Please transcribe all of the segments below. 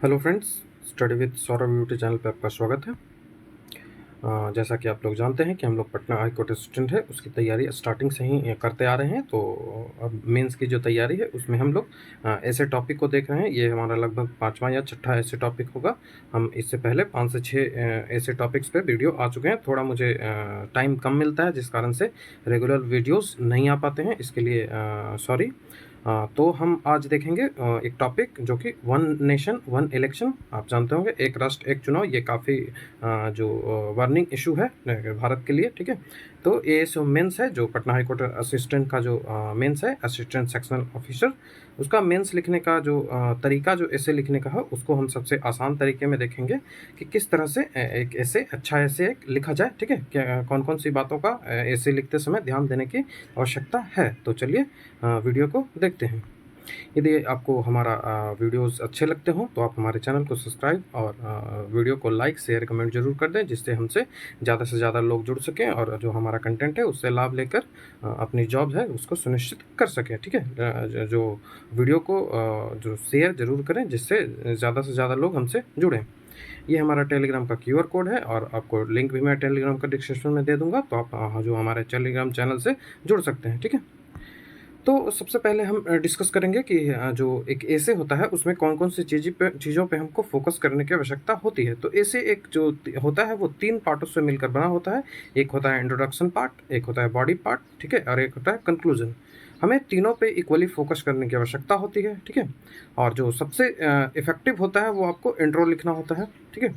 Hello friends, study with Saurabh YouTube channel पे आपका स्वागत है। जैसा कि आप लोग जानते हैं कि हम लोग पटना हाई कोर्ट स्टूडेंट है, उसकी तैयारी स्टार्टिंग से ही करते आ रहे हैं। तो अब मेंस की जो तैयारी है उसमें हम लोग ऐसे टॉपिक को देख रहे हैं। ये हमारा लगभग 5वां या 6ठा ऐसे टॉपिक होगा। हम इससे पहले 5 से 6 ऐसे टॉपिक्स पे वीडियो आ चुके हैं। थोड़ा मुझे टाइम कम मिलता है, जिस कारण से रेगुलर वीडियोज़ नहीं आ पाते हैं, इसके लिए सॉरी। तो हम आज देखेंगे एक टॉपिक जो कि वन नेशन वन इलेक्शन। आप जानते होंगे, एक राष्ट्र एक चुनाव, ये काफ़ी जो वार्निंग इशू है भारत के लिए। ठीक है, तो ये जो मेंस है, जो पटना हाई कोर्ट असिस्टेंट का जो मेंस है, असिस्टेंट सेक्शनल ऑफिसर, उसका मेंस लिखने का जो तरीका, जो ऐसे लिखने का है, उसको हम सबसे आसान तरीके में देखेंगे कि किस तरह से एक ऐसे अच्छा ऐसे एक लिखा जाए। ठीक है, क्या कौन कौन सी बातों का ऐसे लिखते समय ध्यान देने की आवश्यकता है। तो चलिए वीडियो को देखते हैं। यदि आपको हमारा वीडियोस अच्छे लगते हों तो आप हमारे चैनल को सब्सक्राइब और वीडियो को लाइक शेयर कमेंट जरूर कर दें, जिससे हमसे ज़्यादा से ज़्यादा लोग जुड़ सकें और जो हमारा कंटेंट है उससे लाभ लेकर अपनी जॉब है उसको सुनिश्चित कर सकें। ठीक है, जो वीडियो को जो शेयर जरूर करें, जिससे ज़्यादा से ज़्यादा लोग हमसे जुड़ें। ये हमारा टेलीग्राम का क्यूआर कोड है और आपको लिंक भी मैं टेलीग्राम का डिस्क्रिप्शन में दे दूंगा, तो आप जो हमारे टेलीग्राम चैनल से जुड़ सकते हैं। ठीक है, तो सबसे पहले हम डिस्कस करेंगे कि जो एक ऐसे होता है उसमें कौन कौन सी चीज़ों पे हमको फोकस करने की आवश्यकता होती है। तो ऐसे एक जो होता है वो 3 पार्टों से मिलकर बना होता है। एक होता है इंट्रोडक्शन पार्ट, एक होता है बॉडी पार्ट, ठीक है, और एक होता है कंक्लूजन। हमें तीनों पे इक्वली फोकस करने की आवश्यकता होती है। ठीक है, और जो सबसे इफेक्टिव होता है वो आपको इंट्रो लिखना होता है। ठीक है,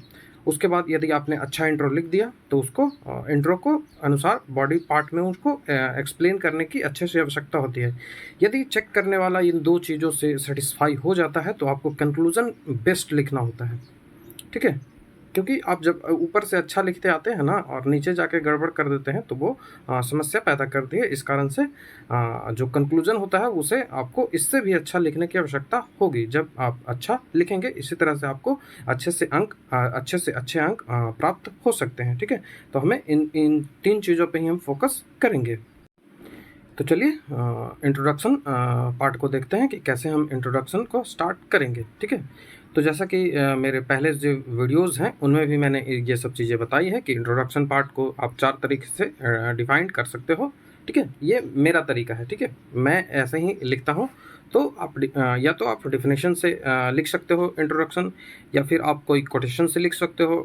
उसके बाद यदि आपने अच्छा इंट्रो लिख दिया तो उसको इंट्रो को अनुसार बॉडी पार्ट में उसको एक्सप्लेन करने की अच्छे से आवश्यकता होती है। यदि चेक करने वाला इन 2 चीज़ों से सेटिस्फाई हो जाता है तो आपको कंक्लूजन बेस्ट लिखना होता है। ठीक है, क्योंकि आप जब ऊपर से अच्छा लिखते आते हैं ना और नीचे जाके गड़बड़ कर देते हैं तो वो समस्या पैदा करती है। इस कारण से जो कंक्लूजन होता है उसे आपको इससे भी अच्छा लिखने की आवश्यकता होगी। जब आप अच्छा लिखेंगे, इसी तरह से आपको अच्छे से अच्छे अंक प्राप्त हो सकते हैं। ठीक है, तो हमें इन इन 3 चीज़ों पे ही हम फोकस करेंगे। तो चलिए इंट्रोडक्शन पार्ट को देखते हैं कि कैसे हम इंट्रोडक्शन को स्टार्ट करेंगे। ठीक है, तो जैसा कि मेरे पहले जो वीडियोस हैं उनमें भी मैंने ये सब चीज़ें बताई है कि इंट्रोडक्शन पार्ट को आप 4 तरीके से डिफाइन कर सकते हो। ठीक है, ये मेरा तरीका है। ठीक है, मैं ऐसे ही लिखता हूँ। तो या तो आप डिफिनेशन से लिख सकते हो इंट्रोडक्शन, या फिर आप कोई कोटेशन से लिख सकते हो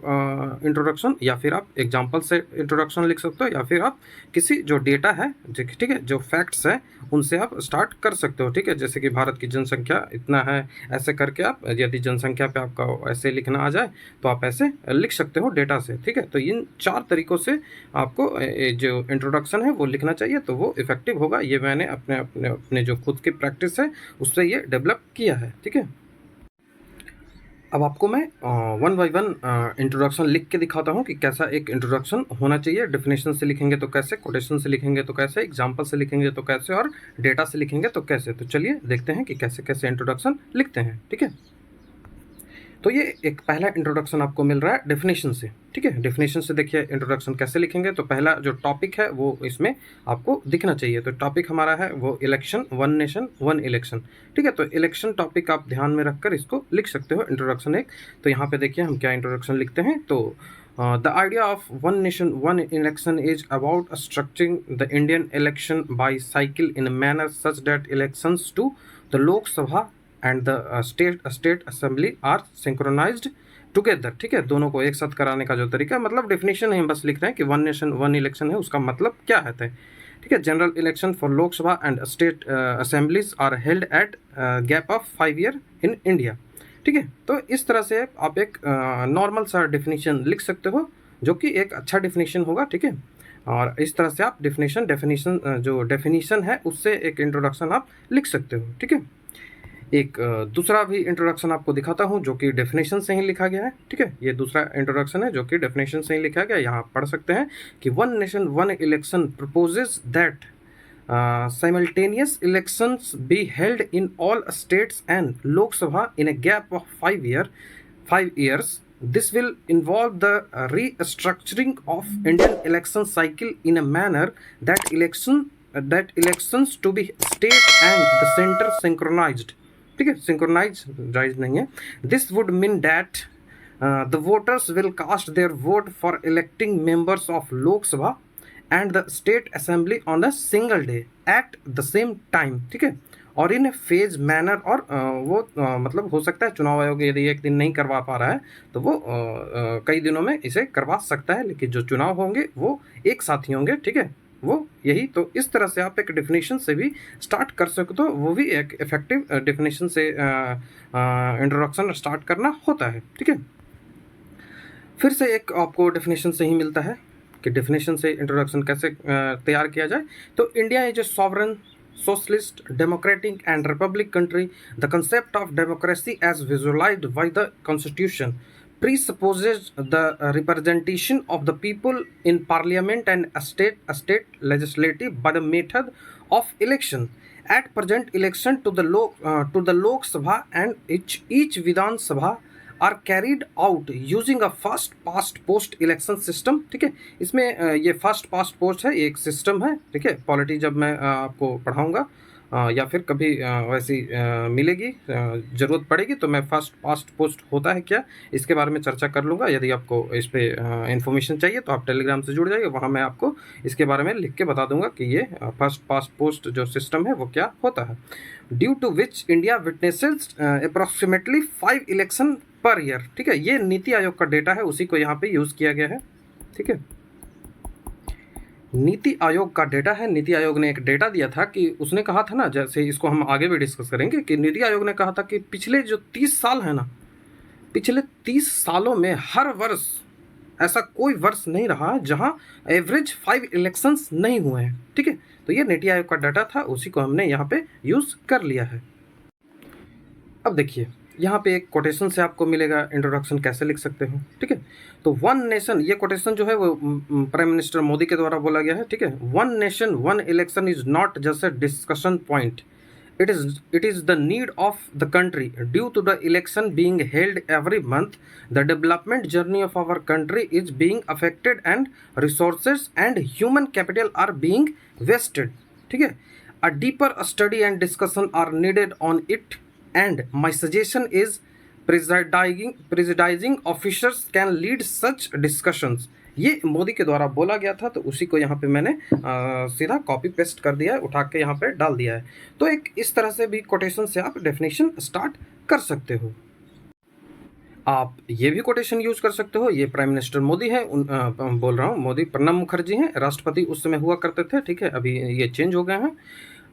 इंट्रोडक्शन, या फिर आप एग्जांपल से इंट्रोडक्शन लिख सकते हो, या फिर आप किसी जो डेटा है, ठीक है, जो फैक्ट्स है उनसे आप स्टार्ट कर सकते हो। ठीक है, जैसे कि भारत की जनसंख्या इतना है, ऐसे करके आप यदि जनसंख्या पे आपका ऐसे लिखना आ जाए तो आप ऐसे लिख सकते हो डेटा से। ठीक है, तो इन 4 तरीकों से आपको जो इंट्रोडक्शन है वो लिखना चाहिए, तो वो इफेक्टिव होगा। ये मैंने अपने अपने अपने जो खुद की प्रैक्टिस है उससे ये डेवलप किया है। ठीक है, अब आपको मैं वन बाय वन इंट्रोडक्शन लिख के दिखाता हूँ कि कैसा एक इंट्रोडक्शन होना चाहिए। डेफिनेशन से लिखेंगे तो कैसे, कोटेशन से लिखेंगे तो कैसे, एग्जाम्पल से लिखेंगे तो कैसे, और डेटा से लिखेंगे तो कैसे। तो चलिए देखते हैं कि कैसे कैसे इंट्रोडक्शन लिखते हैं। ठीक है, तो ये एक पहला इंट्रोडक्शन आपको मिल रहा है डेफिनेशन से। ठीक है, डेफिनेशन से देखिए इंट्रोडक्शन कैसे लिखेंगे। तो पहला जो टॉपिक है वो इसमें आपको दिखना चाहिए। तो टॉपिक हमारा है वो election, one nation one election. ठीक है, तो इलेक्शन टॉपिक आप ध्यान में रखकर इसको लिख सकते हो इंट्रोडक्शन एक। तो यहाँ पे देखिए हम क्या इंट्रोडक्शन लिखते हैं। तो the idea of one nation one election is about structuring the Indian election by cycle in manner such that elections to the Lok Sabha and the state assembly are synchronised together. ठीक है, दोनों को एक साथ कराने का जो तरीका है, मतलब डेफिनेशन हम बस लिख रहे हैं कि वन नेशन वन इलेक्शन है, उसका मतलब क्या है। ठीक है, general election for Lok Sabha and state assemblies are held at gap of 5 year in India. ठीक है, तो इस तरह से आप एक नॉर्मल सा डेफिनेशन लिख सकते हो, जो कि एक अच्छा डेफिनेशन होगा। ठीक है, और इस तरह से आप डेफिनेशन जो डेफिनेशन है उससे एक इंट्रोडक्शन आप लिख सकते हो। ठीक है, एक दूसरा भी इंट्रोडक्शन आपको दिखाता हूँ जो कि डेफिनेशन से ही लिखा गया है। ठीक है, ये दूसरा इंट्रोडक्शन है जो कि डेफिनेशन से ही लिखा गया है। यहाँ पढ़ सकते हैं कि one nation one election proposes that simultaneous elections be held in all states and Lok Sabha in a gap of 5 years. This will involve the restructuring of Indian election cycle in a manner that elections to be state and the center synchronized. ठीक है, synchronize नहीं है। This would mean that the voters will cast their vote for electing members of Lok Sabha and the state assembly on a single day at the same time, ठीक है, और इन phase manner, और मतलब हो सकता है चुनाव आयोग यदि एक दिन नहीं करवा पा रहा है तो वो कई दिनों में इसे करवा सकता है, लेकिन जो चुनाव होंगे वो एक साथ ही होंगे, ठीक है, वो यही। तो इस तरह से आप एक डेफिनेशन से भी स्टार्ट कर सकते हो, वो भी एक इफेक्टिव डेफिनेशन से इंट्रोडक्शन स्टार्ट करना होता है, ठीक है। फिर से एक आपको डेफिनेशन से ही मिलता है कि डेफिनेशन से इंट्रोडक्शन कैसे तैयार किया जाए। तो India is a sovereign socialist, democratic and republic country. The concept of democracy as visualized by the constitution presupposes the representation of the people in parliament and a state legislative by the method of election. At present, election to the Lok Sabha and each Vidhan Sabha are carried out using a first past post election system, ठीक है। इसमें ये first past post है, एक system है, ठीक है। Polity जब मैं आपको पढ़ाऊंगा या फिर कभी वैसी मिलेगी ज़रूरत पड़ेगी तो मैं फर्स्ट पास्ट पोस्ट होता है क्या इसके बारे में चर्चा कर लूँगा। यदि आपको इस पर इन्फॉर्मेशन चाहिए तो आप टेलीग्राम से जुड़ जाइए, वहाँ मैं आपको इसके बारे में लिख के बता दूंगा कि ये फर्स्ट पास्ट पोस्ट जो सिस्टम है वो क्या होता है। Due to which India witnesses approximately 5 election per year, ठीक है। ये नीति आयोग का डेटा है, उसी को यहाँ पे यूज़ किया गया है, ठीक है। नीति आयोग का डेटा है। नीति आयोग ने एक डेटा दिया था कि उसने कहा था ना, जैसे इसको हम आगे भी डिस्कस करेंगे, कि नीति आयोग ने कहा था कि पिछले जो 30 साल है ना, पिछले 30 सालों में हर वर्ष ऐसा कोई वर्ष नहीं रहा जहां एवरेज 5 इलेक्शंस नहीं हुए हैं, ठीक है। तो ये नीति आयोग का डाटा था, उसी को हमने यहाँ पे यूज़ कर लिया है। अब देखिए यहाँ पे एक कोटेशन से आपको मिलेगा इंट्रोडक्शन कैसे लिख सकते हो, ठीक है। तो वन नेशन, ये कोटेशन जो है वो प्राइम मिनिस्टर मोदी के द्वारा बोला गया है, ठीक है। One nation one election is not just a discussion point, it is the need of the country. Due to the election being held every month, the development journey of our country is being affected and resources and human capital are being wasted, ठीक है। A deeper study and discussion are needed on it, and my suggestion is presiding officers can lead such discussions. ये मोदी के द्वारा बोला गया था, तो उसी को यहाँ पे मैंने सीधा कॉपी पेस्ट कर दिया है, उठा के यहाँ पे डाल दिया है। तो एक इस तरह से भी कोटेशन से आप डेफिनेशन स्टार्ट कर सकते हो। आप ये भी कोटेशन यूज कर सकते हो, ये प्राइम मिनिस्टर मोदी है, बोल रहा हूँ मोदी, प्रणब मुखर्जी हैं, राष्ट्रपति उस समय हुआ करते थे, ठीक है, अभी ये चेंज हो गए हैं।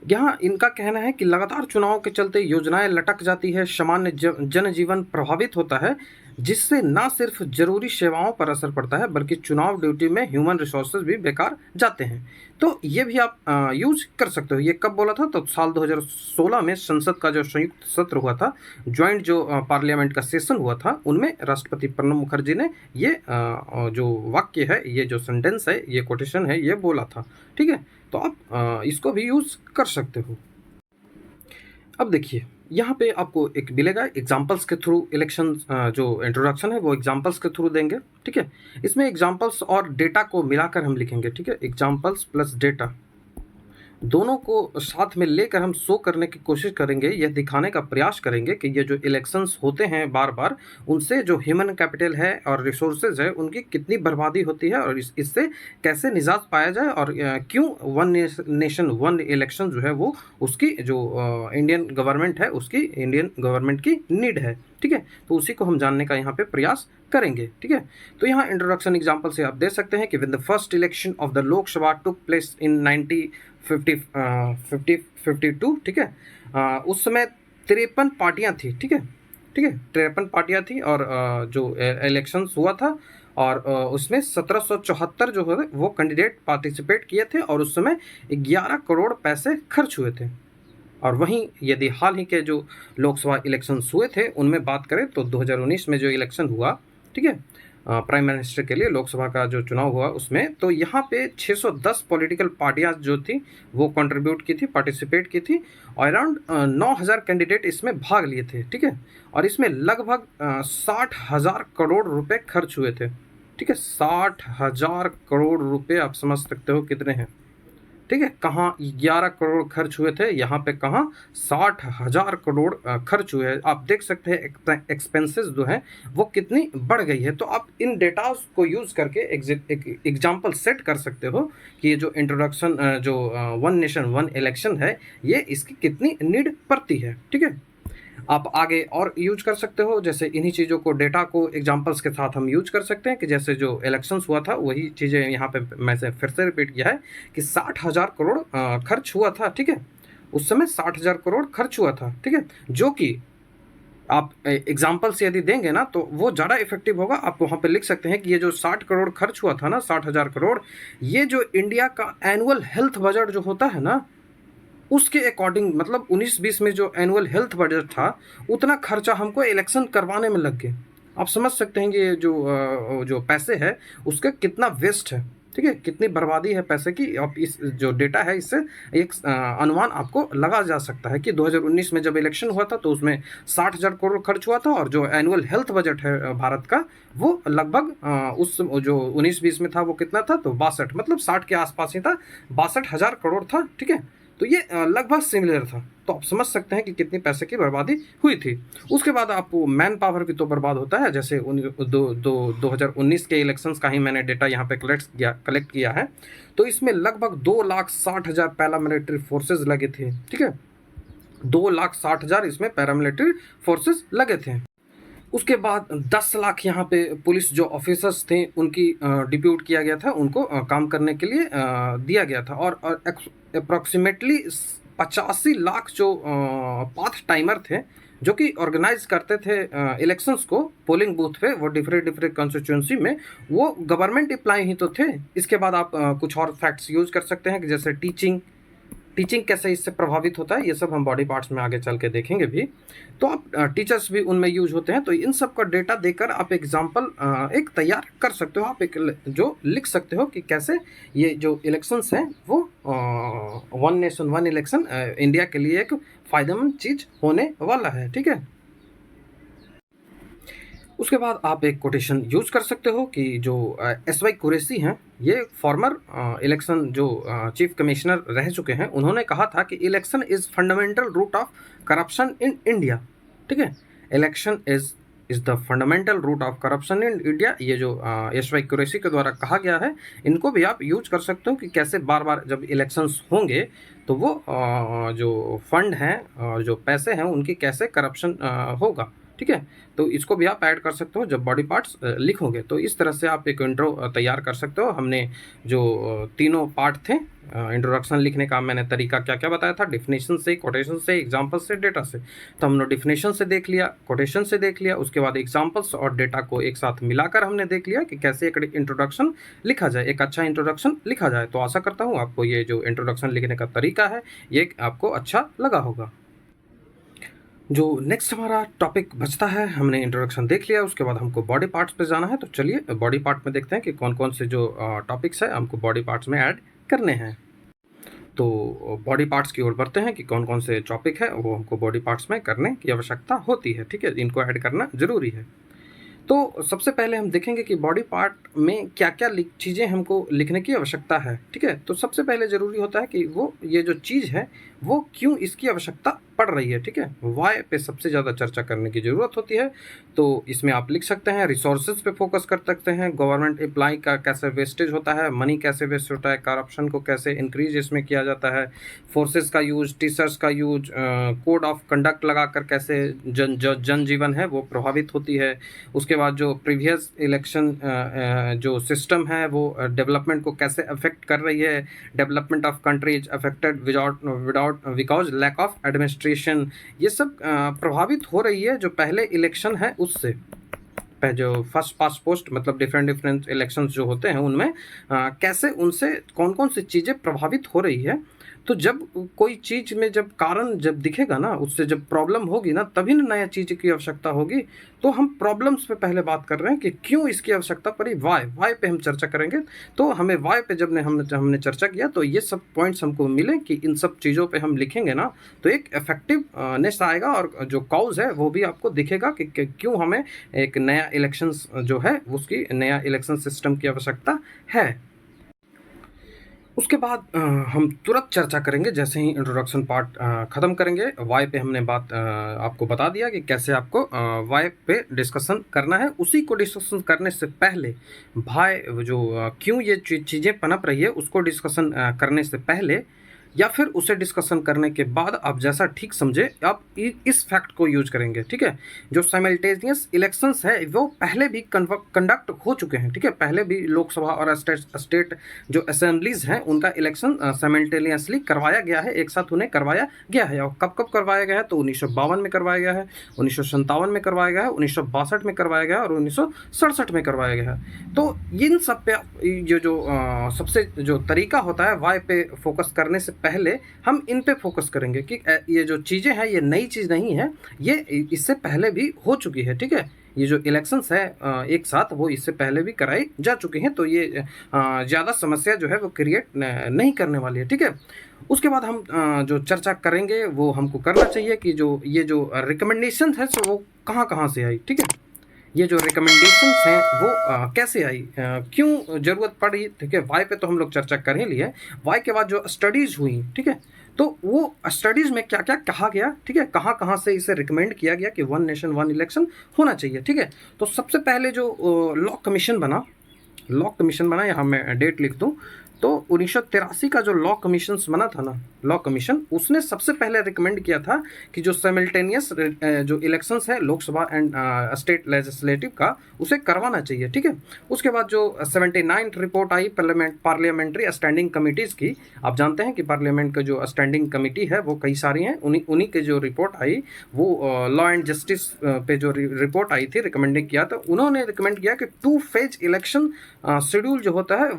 यहाँ इनका कहना है कि लगातार चुनाव के चलते योजनाएं लटक जाती है, सामान्य जनजीवन प्रभावित होता है, जिससे न सिर्फ जरूरी सेवाओं पर असर पड़ता है बल्कि चुनाव ड्यूटी में ह्यूमन रिसोर्सेज भी बेकार जाते हैं। तो ये भी आप यूज कर सकते हो। ये कब बोला था? तो साल 2016 में संसद का जो संयुक्त सत्र हुआ था, ज्वाइंट जो पार्लियामेंट का सेशन हुआ था, उनमें राष्ट्रपति प्रणब मुखर्जी ने ये जो वाक्य है, ये जो सेंटेंस है, ये कोटेशन है, ये बोला था, ठीक है। तो आप इसको भी यूज कर सकते हो। अब देखिए यहाँ पे आपको एक मिलेगा एग्जाम्पल्स के थ्रू इलेक्शन, जो इंट्रोडक्शन है वो एग्जाम्पल्स के थ्रू देंगे, ठीक है। इसमें एग्जाम्पल्स और डेटा को मिलाकर हम लिखेंगे, ठीक है। एग्जाम्पल्स प्लस डेटा दोनों को साथ में लेकर हम शो करने की कोशिश करेंगे, यह दिखाने का प्रयास करेंगे कि ये जो इलेक्शंस होते हैं बार बार, उनसे जो ह्यूमन कैपिटल है और रिसोर्सेज है उनकी कितनी बर्बादी होती है, और इससे कैसे निजात पाया जाए, और क्यों वन नेशन वन इलेक्शन जो है वो उसकी जो इंडियन गवर्नमेंट है, उसकी इंडियन गवर्नमेंट की नीड है, ठीक है। तो उसी को हम जानने का यहाँ पे प्रयास करेंगे, ठीक है। तो यहाँ इंट्रोडक्शन एग्जाम्पल से आप दे सकते हैं कि when the first election of the Lok Sabha took place in 1952, ठीक है, उस समय 53 पार्टियां थी, ठीक है, ठीक है, 53 पार्टियां थी, और जो इलेक्शंस हुआ था, और उसमें 1774 जो है वो कैंडिडेट पार्टिसिपेट किए थे, और उस समय 11 करोड़ पैसे खर्च हुए थे। और वहीं यदि हाल ही के जो लोकसभा इलेक्शंस हुए थे उनमें बात करें तो 2019 में जो इलेक्शन हुआ, ठीक है, प्राइम मिनिस्टर के लिए लोकसभा का जो चुनाव हुआ उसमें, तो यहाँ पे 610 पॉलिटिकल पार्टियां जो थी वो कंट्रीब्यूट की थी, पार्टिसिपेट की थी, और अराउंड 9000 कैंडिडेट इसमें भाग लिए थे, ठीक है। और इसमें लगभग 60,000 करोड़ रुपए खर्च हुए थे, ठीक है। 60,000 करोड़ रुपए आप समझ सकते हो कितने हैं, ठीक है, कहाँ 11 करोड़ खर्च हुए थे, यहाँ पे कहाँ 60,000 करोड़ खर्च हुए हैं। आप देख सकते हैं एक्सपेंसेस जो है वो कितनी बढ़ गई है। तो आप इन डेटाज को यूज़ करके एक एग्जाम्पल सेट कर सकते हो कि ये जो इंट्रोडक्शन जो वन नेशन वन इलेक्शन है, ये इसकी कितनी नीड पड़ती है। ठीक है, आप आगे और यूज कर सकते हो, जैसे इन्हीं चीज़ों को, डेटा को एग्जांपल्स के साथ हम यूज कर सकते हैं कि जैसे जो इलेक्शंस हुआ था वही चीज़ें यहाँ पे मैं से फिर से रिपीट किया है कि 60,000 करोड़ खर्च हुआ था। ठीक है, उस समय 60,000 करोड़ खर्च हुआ था। ठीक है, जो कि आप एग्जाम्पल्स यदि देंगे ना तो वो ज़्यादा इफेक्टिव होगा। आप वहाँ पे लिख सकते हैं कि ये जो 60 करोड़ खर्च हुआ था ना, 60,000 करोड़, ये जो इंडिया का एनुअल हेल्थ बजट जो होता है ना, उसके अकॉर्डिंग, मतलब 19-20 में जो एनुअल हेल्थ बजट था उतना खर्चा हमको इलेक्शन करवाने में लग गया। आप समझ सकते हैं कि ये जो पैसे है उसका कितना वेस्ट है। ठीक है, कितनी बर्बादी है पैसे की। आप इस जो डेटा है इससे एक अनुमान आपको लगा जा सकता है कि 2019 में जब इलेक्शन हुआ था तो उसमें 60,000 करोड़ खर्च हुआ था, और जो एनुअल हेल्थ बजट है भारत का वो लगभग उस जो 19-20 में था वो कितना था, तो 62, मतलब 60 के आसपास ही था, 62,000 करोड़ था। ठीक है, तो ये लगभग सिमिलर था। तो आप समझ सकते हैं कि कितनी पैसे की बर्बादी हुई थी। उसके बाद आपको मैन पावर भी तो बर्बाद होता है। जैसे 2019 के इलेक्शंस का ही मैंने डेटा यहाँ पे कलेक्ट किया है, तो इसमें लगभग 2,60,000 पैरामिलिट्री फोर्सेज लगे थे। ठीक है, 2,60,000 इसमें पैरामिलिट्री फोर्सेज लगे थे। उसके बाद 10 लाख यहाँ पे पुलिस जो ऑफिसर्स थे उनकी डिप्यूट किया गया था, उनको काम करने के लिए दिया गया था। और अप्रॉक्सीमेटली 85 लाख जो पाथ टाइमर थे जो कि ऑर्गेनाइज करते थे इलेक्शंस को पोलिंग बूथ पे, वो डिफरेंट कॉन्स्टिट्यूंसी में, वो गवर्नमेंट एम्प्लॉय ही तो थे। इसके बाद आप कुछ और फैक्ट्स यूज कर सकते हैं कि जैसे टीचिंग कैसे इससे प्रभावित होता है, ये सब हम बॉडी पार्ट्स में आगे चल के देखेंगे भी। तो आप टीचर्स भी उनमें यूज होते हैं। तो इन सब का डेटा देकर आप एग्जाम्पल एक तैयार कर सकते हो। आप एक जो लिख सकते हो कि कैसे ये जो इलेक्शंस हैं वो one nation one election India के लिए एक फ़ायदेमंद चीज़ होने वाला है। ठीक है, उसके बाद आप एक कोटेशन यूज कर सकते हो कि जो SY कुरैशी हैं, ये फॉर्मर इलेक्शन जो चीफ कमिश्नर रह चुके हैं, उन्होंने कहा था कि election is fundamental root of corruption in India. ठीक है, election is the fundamental root of corruption in India. ये जो SY कुरैशी के द्वारा कहा गया है, इनको भी आप यूज कर सकते हो कि कैसे बार बार जब इलेक्शंस होंगे तो वो जो फंड हैं और जो पैसे हैं उनकी कैसे करप्शन होगा। ठीक है, तो इसको भी आप ऐड कर सकते हो जब बॉडी पार्ट्स लिखोगे। तो इस तरह से आप एक इंट्रो तैयार कर सकते हो। हमने जो तीनों पार्ट थे इंट्रोडक्शन लिखने का, मैंने तरीका क्या क्या बताया था, डिफिनेशन से, कोटेशन से, एग्जाम्पल से, डेटा से। तो हमने डिफिनेशन से देख लिया, कोटेशन से देख लिया, उसके बाद एग्जाम्पल्स और डेटा को एक साथ मिलाकर हमने देख लिया कि कैसे एक इंट्रोडक्शन लिखा जाए, एक अच्छा इंट्रोडक्शन लिखा जाए। तो आशा करता हूँ आपको ये जो इंट्रोडक्शन लिखने का तरीका है ये आपको अच्छा लगा होगा। जो नेक्स्ट हमारा टॉपिक बचता है, हमने इंट्रोडक्शन देख लिया, उसके बाद हमको बॉडी पार्ट्स पे जाना है। तो चलिए बॉडी पार्ट में देखते हैं कि कौन कौन से जो टॉपिक्स है हमको बॉडी पार्ट्स में ऐड करने हैं। तो बॉडी पार्ट्स की ओर बढ़ते हैं कि कौन कौन से टॉपिक है वो हमको बॉडी पार्ट्स में करने की आवश्यकता होती है। ठीक है, इनको ऐड करना ज़रूरी है। तो सबसे पहले हम देखेंगे कि बॉडी पार्ट में क्या क्या चीज़ें हमको लिखने की आवश्यकता है। ठीक है, तो सबसे पहले ज़रूरी होता है कि वो ये जो चीज़ है वो क्यों इसकी आवश्यकता पड़ रही है। ठीक है, वाई पे सबसे ज़्यादा चर्चा करने की ज़रूरत होती है। तो इसमें आप लिख सकते हैं, रिसोर्सेज पे फोकस कर सकते हैं, गवर्नमेंट एम्प्लॉय का कैसे वेस्टेज होता है, मनी कैसे वेस्ट होता है, करप्शन को कैसे इंक्रीज इसमें किया जाता है, फोर्सेस का यूज, टीचर्स का यूज, कोड ऑफ कंडक्ट लगाकर कैसे जनजीवन है वो प्रभावित होती है। उसके बाद जो प्रीवियस इलेक्शन जो सिस्टम है वो डेवलपमेंट को कैसे अफेक्ट कर रही है, development of countries affected without because lack of administration, ये सब प्रभावित हो रही है जो पहले इलेक्शन है उससे। जो फर्स्ट पास्ट पोस्ट, मतलब डिफरेंट इलेक्शंस जो होते हैं उनमें कैसे उनसे कौन कौन सी चीज़ें प्रभावित हो रही है। तो जब कोई चीज़ में जब कारण जब दिखेगा ना, उससे जब प्रॉब्लम होगी ना, तभी ना नया चीज़ की आवश्यकता होगी। तो हम प्रॉब्लम्स पे पहले बात कर रहे हैं कि क्यों इसकी आवश्यकता पड़ी, वाई पे हम चर्चा करेंगे। तो हमें वाई पे जब हमने चर्चा किया तो ये सब पॉइंट्स हमको मिले कि इन सब चीज़ों पे हम लिखेंगे ना तो एक इफेक्टिवनेस आएगा, और जो कॉज है वो भी आपको दिखेगा कि क्यों हमें एक नया इलेक्शंस जो है उसकी नया इलेक्शन सिस्टम की आवश्यकता है। उसके बाद हम तुरंत चर्चा करेंगे जैसे ही इंट्रोडक्शन पार्ट ख़त्म करेंगे। वाई पे हमने बात आपको बता दिया कि कैसे आपको वाई पे डिस्कशन करना है। उसी को डिस्कशन करने से पहले भाई जो क्यों ये चीज़ें पनप रही है उसको डिस्कशन करने से पहले या फिर उसे डिस्कशन करने के बाद आप जैसा ठीक समझे आप इस फैक्ट को यूज करेंगे। ठीक है, जो साइमल्टेनियस इलेक्शंस है वो पहले भी कंडक्ट हो चुके हैं। ठीक है, पहले भी लोकसभा और स्टेट जो असेंबलीज हैं उनका इलेक्शन साइमल्टेनियसली करवाया गया है, एक साथ उन्हें करवाया गया है। और कब कब करवाया गया है तो 1952 में करवाया गया है, 1957 में करवाया गया है, 1962 में करवाया गया है और 1967 में करवाया गया है। तो इन सब पे ये जो सबसे जो तरीका होता है वाई पे फोकस करने से पहले हम इन पे फोकस करेंगे कि ये जो चीज़ें हैं ये नई चीज़ नहीं है, ये इससे पहले भी हो चुकी है। ठीक है, ये जो इलेक्शंस है एक साथ वो इससे पहले भी कराई जा चुकी हैं, तो ये ज़्यादा समस्या जो है वो क्रिएट नहीं करने वाली है। ठीक है, उसके बाद हम जो चर्चा करेंगे वो हमको करना चाहिए कि जो ये जो रिकमेंडेशन है सो वो कहाँ कहाँ से आई। ठीक है, ये जो रिकमेंडेशंस हैं वो कैसे आई, क्यों ज़रूरत पड़ी। ठीक है, वाई पे तो हम लोग चर्चा कर ही लिए। वाई के बाद जो स्टडीज़ हुई, ठीक है, तो वो स्टडीज़ में क्या क्या कहा गया, ठीक है, कहाँ कहाँ से इसे रिकमेंड किया गया कि वन नेशन वन इलेक्शन होना चाहिए। ठीक है, तो सबसे पहले जो लॉ कमीशन बना, यहाँ मैं डेट लिख दूँ तो 1983 का जो लॉ कमीशन बना था ना, लॉ कमीशन, उसने सबसे पहले रिकमेंड किया था कि जो साइमल्टेनियस जो इलेक्शंस है लोकसभा एंड स्टेट लेजिस्लेटिव का उसे करवाना चाहिए। ठीक है, उसके बाद जो 79 रिपोर्ट आई पार्लियामेंट्री स्टैंडिंग कमिटीज़ की, आप जानते हैं कि पार्लियामेंट का जो स्टैंडिंग कमेटी है वो कई सारी हैं, उन्हीं के जो रिपोर्ट आई वो लॉ एंड जस्टिस पे जो रिपोर्ट आई थी रिकमेंडिंग किया, तो उन्होंने रिकमेंड किया कि 2 फेज इलेक्शन शेड्यूल जो होता है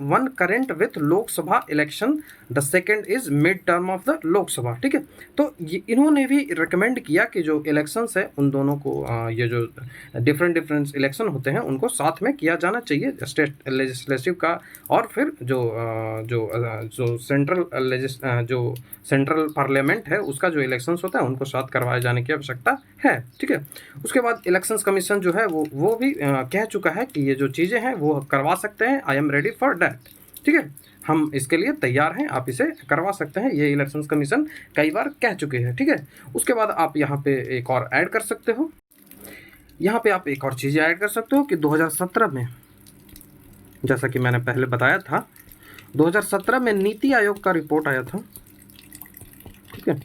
one current with Lok Sabha election, the second is mid term of the Lok Sabha. ठीक है, तो इन्होंने भी रिकमेंड किया कि जो इलेक्शंस है उन दोनों को ये जो डिफरेंट इलेक्शन होते हैं उनको साथ में किया जाना चाहिए, स्टेट लेजिस्लेटिव का और फिर जो सेंट्रल पार्लियामेंट है उसका जो इलेक्शंस होता है उनको साथ करवाए जाने की आवश्यकता है। ठीक है, उसके बाद इलेक्शंस कमीशन जो है वो भी कह चुका है कि ये जो चीज़ें हैं वो करवा सकते हैं, I am ready for that. ठीक है, हम इसके लिए तैयार हैं, आप इसे करवा सकते हैं, ये इलेक्शंस कमीशन कई बार कह चुके हैं। ठीक है, उसके बाद आप यहाँ पे एक और ऐड कर सकते हो, यहाँ पे आप एक और चीज़ ऐड कर सकते हो कि 2017 में, जैसा कि मैंने पहले बताया था, 2017 में नीति आयोग का रिपोर्ट आया था। ठीक है,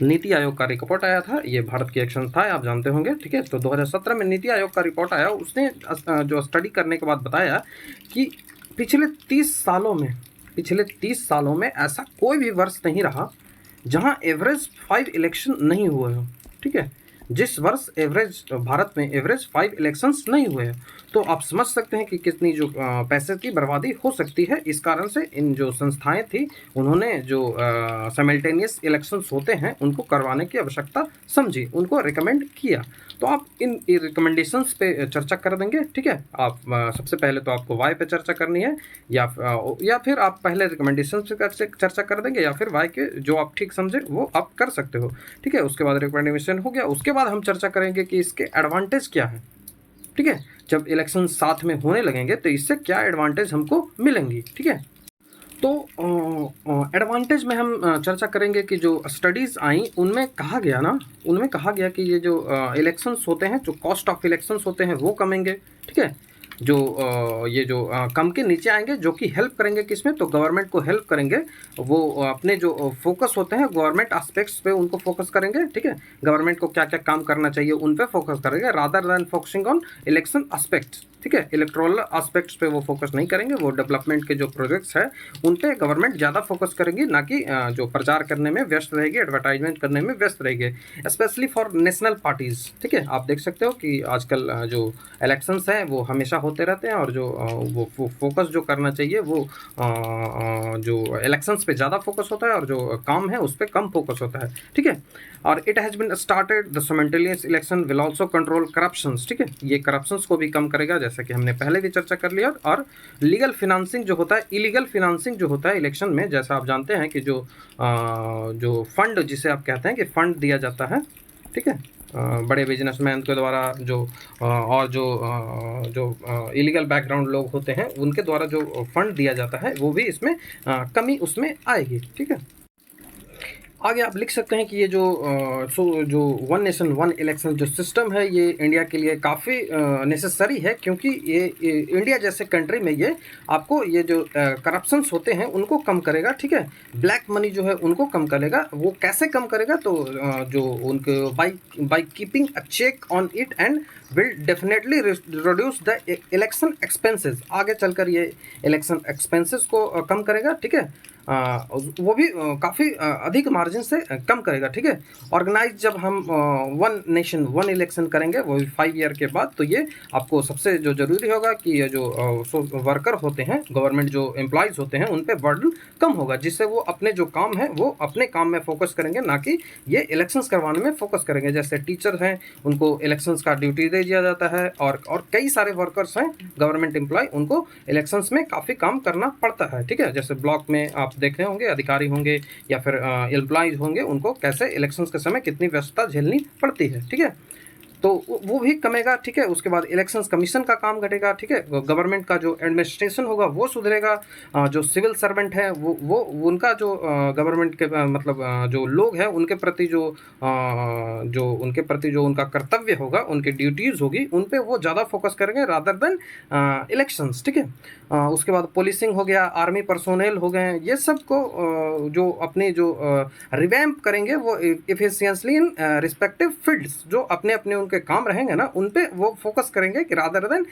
नीति आयोग का रिपोर्ट आया था, ये भारत की एक संस्था है, आप जानते होंगे। ठीक है, तो 2017 में नीति आयोग का रिपोर्ट आया, उसने जो स्टडी करने के बाद बताया कि पिछले 30 सालों में ऐसा कोई भी वर्ष नहीं रहा जहां एवरेज 5 इलेक्शन नहीं हुए हो। ठीक है, जिस वर्ष भारत में एवरेज 5 इलेक्शंस नहीं हुए हैं, तो आप समझ सकते हैं कि कितनी जो पैसे की बर्बादी हो सकती है। इस कारण से इन जो संस्थाएं थी उन्होंने जो साइमल्टेनियस इलेक्शंस होते हैं उनको करवाने की आवश्यकता समझी, उनको रिकमेंड किया। तो आप इन रिकमेंडेशंस पे चर्चा कर देंगे। ठीक है, आप सबसे पहले तो आपको वाई पे चर्चा करनी है या फिर आप पहले रिकमेंडेशंस पे चर्चा कर देंगे या फिर वाई के जो आप ठीक समझे वो आप कर सकते हो। ठीक है, उसके बाद रिकमेंडेशन हो गया, उसके बाद हम चर्चा करेंगे कि इसके एडवांटेज क्या है। ठीक है, जब इलेक्शन साथ में होने लगेंगे तो इससे क्या एडवांटेज हमको मिलेंगी। ठीक है, तो एडवांटेज में हम चर्चा करेंगे कि जो स्टडीज़ आई उनमें कहा गया कि ये जो इलेक्शंस होते हैं, जो कॉस्ट ऑफ इलेक्शंस होते हैं वो कमेंगे। ठीक है, जो ये जो कम के नीचे आएंगे, जो कि हेल्प करेंगे किसमें, तो गवर्नमेंट को हेल्प करेंगे। वो अपने जो फोकस होते हैं गवर्नमेंट एस्पेक्ट्स पे उनको फोकस करेंगे। ठीक है, गवर्नमेंट को क्या क्या काम करना चाहिए उन पे फोकस करेंगे rather than focusing on election aspects. ठीक है, इलेक्टोरल एस्पेक्ट्स पे वो फोकस नहीं करेंगे, वो डेवलपमेंट के जो प्रोजेक्ट्स हैं उन पे गवर्नमेंट ज़्यादा फोकस करेगी, ना कि जो प्रचार करने में व्यस्त रहेगी, एडवर्टाइजमेंट करने में व्यस्त रहेगी, स्पेशली फॉर नेशनल पार्टीज़। ठीक है, आप देख सकते हो कि आजकल जो इलेक्शंस हैं वो हमेशा होते रहते हैं और जो वो फोकस जो करना चाहिए वो जो इलेक्शंस पे ज़्यादा फोकस होता है और जो काम है उस पर कम फोकस होता है। ठीक है, और it has been started the simultaneous election will also control corruptions. ठीक है, ये करप्शंस को भी कम करेगा, जैसा कि हमने पहले भी चर्चा कर लिया। और लीगल फिनांसिंग जो होता है, इलीगल फिनांसिंग जो होता है इलेक्शन में, जैसा आप जानते हैं कि जो फंड जिसे आप कहते हैं कि फंड दिया जाता है, ठीक है, बड़े बिजनेसमैन के द्वारा और जो इलीगल बैकग्राउंड लोग होते हैं उनके द्वारा जो फंड दिया जाता है वो भी इसमें कमी उसमें आएगी। ठीक है, आगे आप लिख सकते हैं कि ये जो वन नेशन वन इलेक्शन जो सिस्टम है ये इंडिया के लिए काफ़ी नेसेसरी है, क्योंकि ये इंडिया जैसे कंट्री में ये आपको ये जो करप्शंस होते हैं उनको कम करेगा। ठीक है, ब्लैक मनी जो है उनको कम करेगा। वो कैसे कम करेगा? तो जो उनके by keeping a check on it and will definitely reduce the election expenses. आगे चलकर ये इलेक्शन एक्सपेंसेस को कम करेगा। ठीक है, वो भी काफ़ी अधिक मार्जिन से कम करेगा। ठीक है, ऑर्गेनाइज जब हम वन नेशन वन इलेक्शन करेंगे वो 5 ईयर के बाद, तो ये आपको सबसे जो ज़रूरी होगा कि ये जो वर्कर होते हैं, गवर्नमेंट जो एम्प्लॉयज़ होते हैं, उन पे बर्डन कम होगा, जिससे वो अपने जो काम है वो अपने काम में फोकस करेंगे, ना कि ये इलेक्शंस करवाने में फोकस करेंगे। जैसे टीचर हैं, उनको इलेक्शंस का ड्यूटी दे दिया जाता है, और कई सारे वर्कर्स हैं गवर्नमेंट एम्प्लॉय, उनको इलेक्शंस में काफ़ी काम करना पड़ता है। ठीक है, जैसे ब्लॉक में आप देख रहे होंगे अधिकारी होंगे या फिर एम्प्लॉयज होंगे, उनको कैसे इलेक्शंस के समय कितनी व्यस्तता झेलनी पड़ती है। ठीक है, तो वो भी कमेगा। ठीक है, उसके बाद इलेक्शंस कमीशन का काम घटेगा। ठीक है, गवर्नमेंट का जो एडमिनिस्ट्रेशन होगा वो सुधरेगा। जो सिविल सर्वेंट है वो उनका जो गवर्नमेंट के मतलब जो लोग हैं उनके प्रति जो उनका कर्तव्य होगा, उनकी ड्यूटीज़ होगी, उन पे वो ज़्यादा फोकस करेंगे रादर देन इलेक्शंस। ठीक है, उसके बाद पुलिसिंग हो गया, आर्मी पर्सोनेल हो गए, ये सब को जो अपने जो रिवैम्प करेंगे वो इफिशियंटली इन रिस्पेक्टिव फील्ड्स, जो अपने अपने उनके काम रहेंगे ना, उन पे वो फोकस करेंगे कि रादर देन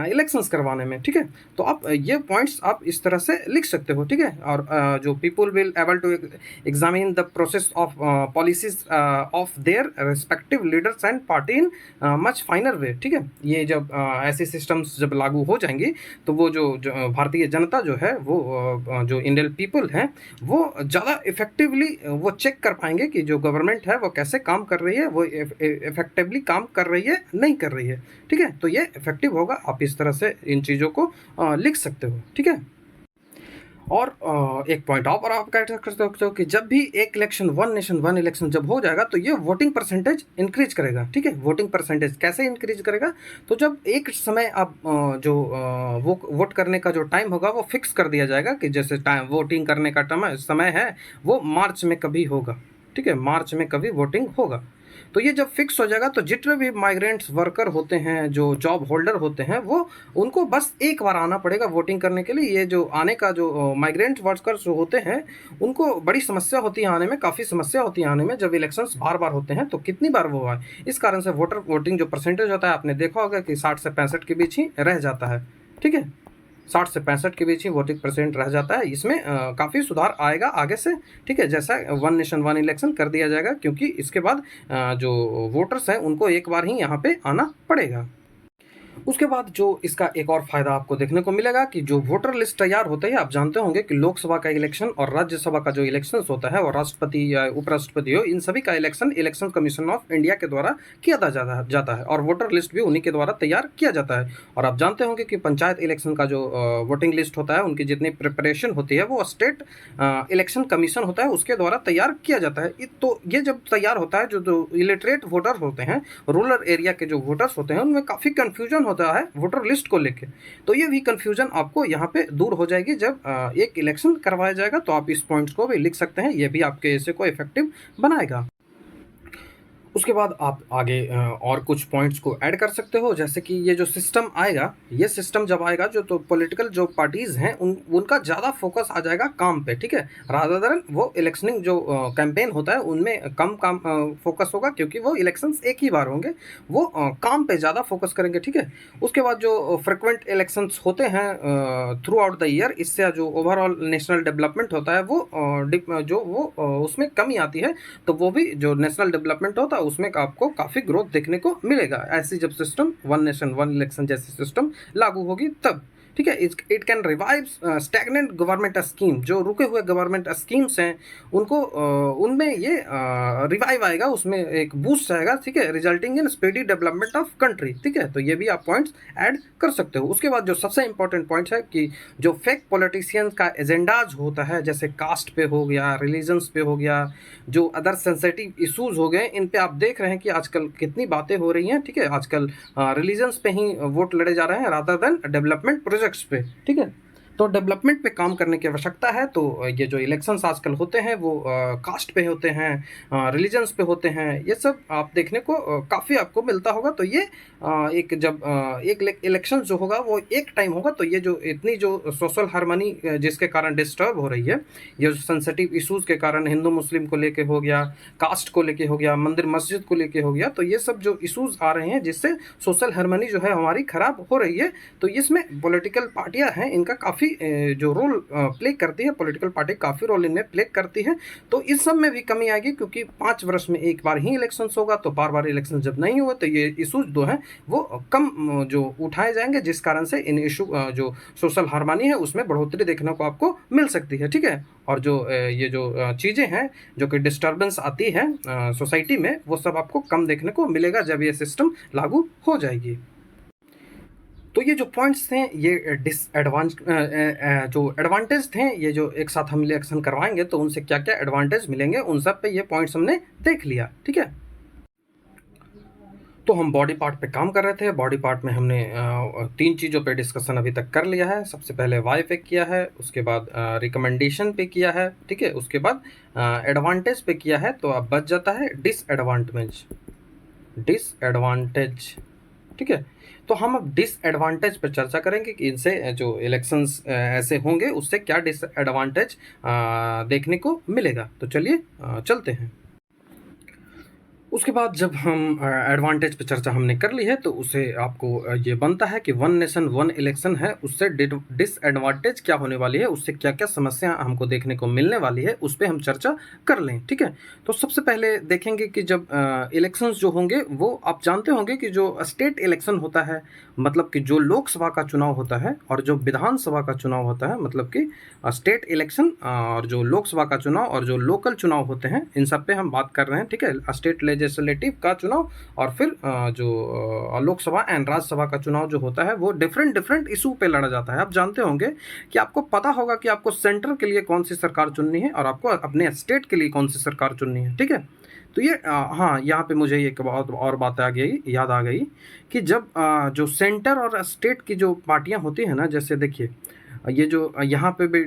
इलेक्शंस करवाने में। ठीक है, तो आप ये पॉइंट्स आप इस तरह से लिख सकते हो। ठीक है, और जो people will able to examine the process of policies of their respective leaders and party in much finer way. ठीक है, ये जब ऐसे सिस्टम्स जब लागू हो जाएंगी तो वो जो भारतीय जनता जो है वो जो इंडियन पीपल हैं वो ज़्यादा इफेक्टिवली वो चेक कर पाएंगे कि जो गवर्नमेंट है वो कैसे काम कर रही है, वो इफेक्टिवली काम कर रही है नहीं कर रही है। ठीक है, तो ये इफेक्टिव होगा। आप इस तरह से इन चीज़ों को लिख सकते हो। ठीक है, और एक पॉइंट और आप कह सकते हो कि जब भी एक election one nation one election जब हो जाएगा तो ये वोटिंग परसेंटेज इंक्रीज करेगा। ठीक है, वोटिंग परसेंटेज कैसे इंक्रीज करेगा? तो जब एक समय आप वो वोट करने का जो टाइम होगा वो फिक्स कर दिया जाएगा कि जैसे टाइम वोटिंग करने का समय है वो मार्च में कभी होगा। ठीक है, मार्च में कभी वोटिंग होगा। तो ये जब फिक्स हो जाएगा तो जितने भी माइग्रेंट्स वर्कर होते हैं, जो जॉब होल्डर होते हैं, वो उनको बस एक बार आना पड़ेगा वोटिंग करने के लिए। ये जो आने का जो माइग्रेंट वर्कर्स जो होते हैं उनको बड़ी समस्या होती है आने में, काफ़ी समस्या होती है आने में। जब इलेक्शंस बार बार होते हैं तो कितनी बार वो आए, इस कारण से वोटिंग जो परसेंटेज होता है आपने देखा होगा कि 60 से 65 के बीच ही रह जाता है। ठीक है, 60 से 65 के बीच ही वोटिंग परसेंट रह जाता है। इसमें काफ़ी सुधार आएगा आगे से। ठीक है, जैसा वन नेशन वन इलेक्शन कर दिया जाएगा, क्योंकि इसके बाद जो वोटर्स हैं उनको एक बार ही यहाँ पे आना पड़ेगा। उसके बाद जो इसका एक और फायदा आपको देखने को मिलेगा कि जो वोटर लिस्ट तैयार होते हैं, आप जानते होंगे कि लोकसभा का इलेक्शन और राज्यसभा का जो इलेक्शन होता है और राष्ट्रपति या उपराष्ट्रपति हो, इन सभी का इलेक्शन कमीशन ऑफ इंडिया के द्वारा किया जाता है और वोटर लिस्ट भी उन्हीं के द्वारा तैयार किया जाता है। और आप जानते होंगे कि पंचायत इलेक्शन का जो वोटिंग लिस्ट होता है, उनकी जितनी प्रिपरेशन होती है वो स्टेट इलेक्शन कमीशन होता है उसके द्वारा तैयार किया जाता है। तो ये जब तैयार होता है, जो इलिटरेट वोटर होते हैं, रूरल एरिया के जो वोटर्स होते हैं, उनमें काफ़ी कन्फ्यूजन होता है वोटर लिस्ट को लेके। तो ये भी कन्फ्यूजन आपको यहाँ पे दूर हो जाएगी जब एक इलेक्शन करवाया जाएगा। तो आप इस पॉइंट्स को भी लिख सकते हैं, ये भी आपके ऐसे को इफेक्टिव बनाएगा। उसके बाद आप आगे और कुछ पॉइंट्स को ऐड कर सकते हो, जैसे कि ये जो सिस्टम आएगा, ये सिस्टम जब आएगा तो पॉलिटिकल जो पार्टीज़ हैं उनका ज़्यादा फोकस आ जाएगा काम पे। ठीक है, रादर देन वो इलेक्शनिंग जो कैंपेन होता है उनमें कम फोकस होगा, क्योंकि वो इलेक्शंस एक ही बार होंगे, वो काम पे ज़्यादा फोकस करेंगे। ठीक है, उसके बाद जो फ्रिक्वेंट इलेक्शंस होते हैं थ्रू आउट द ईयर, इससे जो ओवरऑल नेशनल डेवलपमेंट होता है वो उसमें कमी आती है। तो वो भी जो नेशनल डेवलपमेंट होता है उसमें आपको काफ़ी ग्रोथ देखने को मिलेगा, ऐसी जब system one nation one election जैसी सिस्टम लागू होगी तब। ठीक है। It can revive stagnant government scheme, जो रुके हुए गवर्नमेंट स्कीम्स हैं उनको उनमें ये रिवाइव आएगा, उसमें एक बूस्ट आएगा, ठीक है, resulting in speedy development of country, ठीक है। तो ये भी आप पॉइंट्स ऐड कर सकते हो। उसके बाद जो सबसे इंपॉर्टेंट पॉइंट है कि जो फेक पॉलिटिशियंस का एजेंडाज होता है, जैसे कास्ट पे हो गया, रिलीजन्स पे हो गया, जो अदर सेंसिटिव इशूज हो गए, इन पे आप देख रहे हैं कि आजकल कितनी बातें हो रही हैं, ठीक है। आजकल रिलीजन्स पे ही वोट लड़े जा रहे हैं रादर देन डेवलपमेंट प्रोजेक्ट्स पे, ठीक है। तो डेवलपमेंट पे काम करने की आवश्यकता है। तो ये जो इलेक्शंस आजकल होते हैं वो कास्ट पे होते हैं, रिलीजन्स पे होते हैं, ये सब आप देखने को काफ़ी आपको मिलता होगा। तो ये एक जब एक इलेक्शन जो होगा वो एक टाइम होगा, तो ये जो इतनी जो सोशल हार्मनी जिसके कारण डिस्टर्ब हो रही है, ये जो सेंसिटिव इशूज़ के कारण हिंदू मुस्लिम को लेके हो गया, कास्ट को लेके हो गया, मंदिर मस्जिद को लेके हो गया, तो ये सब जो इशूज़ आ रहे हैं जिससे सोशल हार्मनी जो है हमारी ख़राब हो रही है। तो इसमें पॉलिटिकल पार्टियां हैं, इनका काफ़ी जो रोल प्ले करती है, पॉलिटिकल पार्टी काफ़ी रोल इनमें प्ले करती है। तो इस सब में भी कमी आएगी, क्योंकि 5 वर्ष में एक बार ही इलेक्शंस होगा, तो बार बार इलेक्शन जब नहीं हुआ तो ये इशूज जो हैं वो कम जो उठाए जाएंगे, जिस कारण से इन इशू जो सोशल हार्मनी है उसमें बढ़ोतरी देखने को आपको मिल सकती है, ठीक है। और जो ये जो चीज़ें हैं जो कि डिस्टर्बेंस आती है सोसाइटी में, वो सब आपको कम देखने को मिलेगा जब ये सिस्टम लागू हो जाएगी। तो ये जो पॉइंट्स थे, ये जो एडवांटेज थे, ये जो एक साथ हम इलेक्शन करवाएंगे तो उनसे क्या क्या एडवांटेज मिलेंगे, उन सब पे ये पॉइंट्स हमने देख लिया, ठीक है। तो हम बॉडी पार्ट पे काम कर रहे थे। बॉडी पार्ट में हमने 3 चीज़ों पे डिस्कशन अभी तक कर लिया है। सबसे पहले वाई पे किया है, उसके बाद रिकमेंडेशन पे किया है, ठीक है, उसके बाद एडवांटेज पे किया है। तो अब बच जाता है डिसएडवांटेज, ठीक है। तो हम अब डिसएडवांटेज पर चर्चा करेंगे कि इनसे जो इलेक्शंस ऐसे होंगे उससे क्या डिसएडवांटेज देखने को मिलेगा। तो चलिए चलते हैं। उसके बाद जब हम एडवांटेज पे चर्चा हमने कर ली है, तो उसे आपको ये बनता है कि वन नेशन वन इलेक्शन है, उससे डिसएडवांटेज क्या होने वाली है, उससे क्या क्या समस्या हमको देखने को मिलने वाली है, उस पर हम चर्चा कर लें, ठीक है। तो सबसे पहले देखेंगे कि जब इलेक्शंस जो होंगे वो आप जानते होंगे कि जो स्टेट इलेक्शन होता है, मतलब कि जो लोकसभा का चुनाव होता है, और जो विधानसभा का चुनाव होता है, मतलब कि स्टेट इलेक्शन और जो लोकसभा का चुनाव और जो लोकल चुनाव होते हैं, इन सब पे हम बात कर रहे हैं, ठीक है। स्टेट लेजिस्लेटिव का चुनाव और फिर जो लोकसभा एंड राज्यसभा का चुनाव जो होता है वो डिफरेंट इशू पे लड़ा जाता है। आप जानते होंगे कि आपको पता होगा कि आपको सेंटर के लिए कौन सी सरकार चुननी है और आपको अपने स्टेट के लिए कौन सी सरकार चुननी है, ठीक है। तो ये हाँ, यहाँ पे मुझे एक बहुत और बात याद आ गई कि जब जो सेंटर और स्टेट की जो पार्टियाँ होती हैं ना, जैसे देखिए ये जो यहाँ पे भी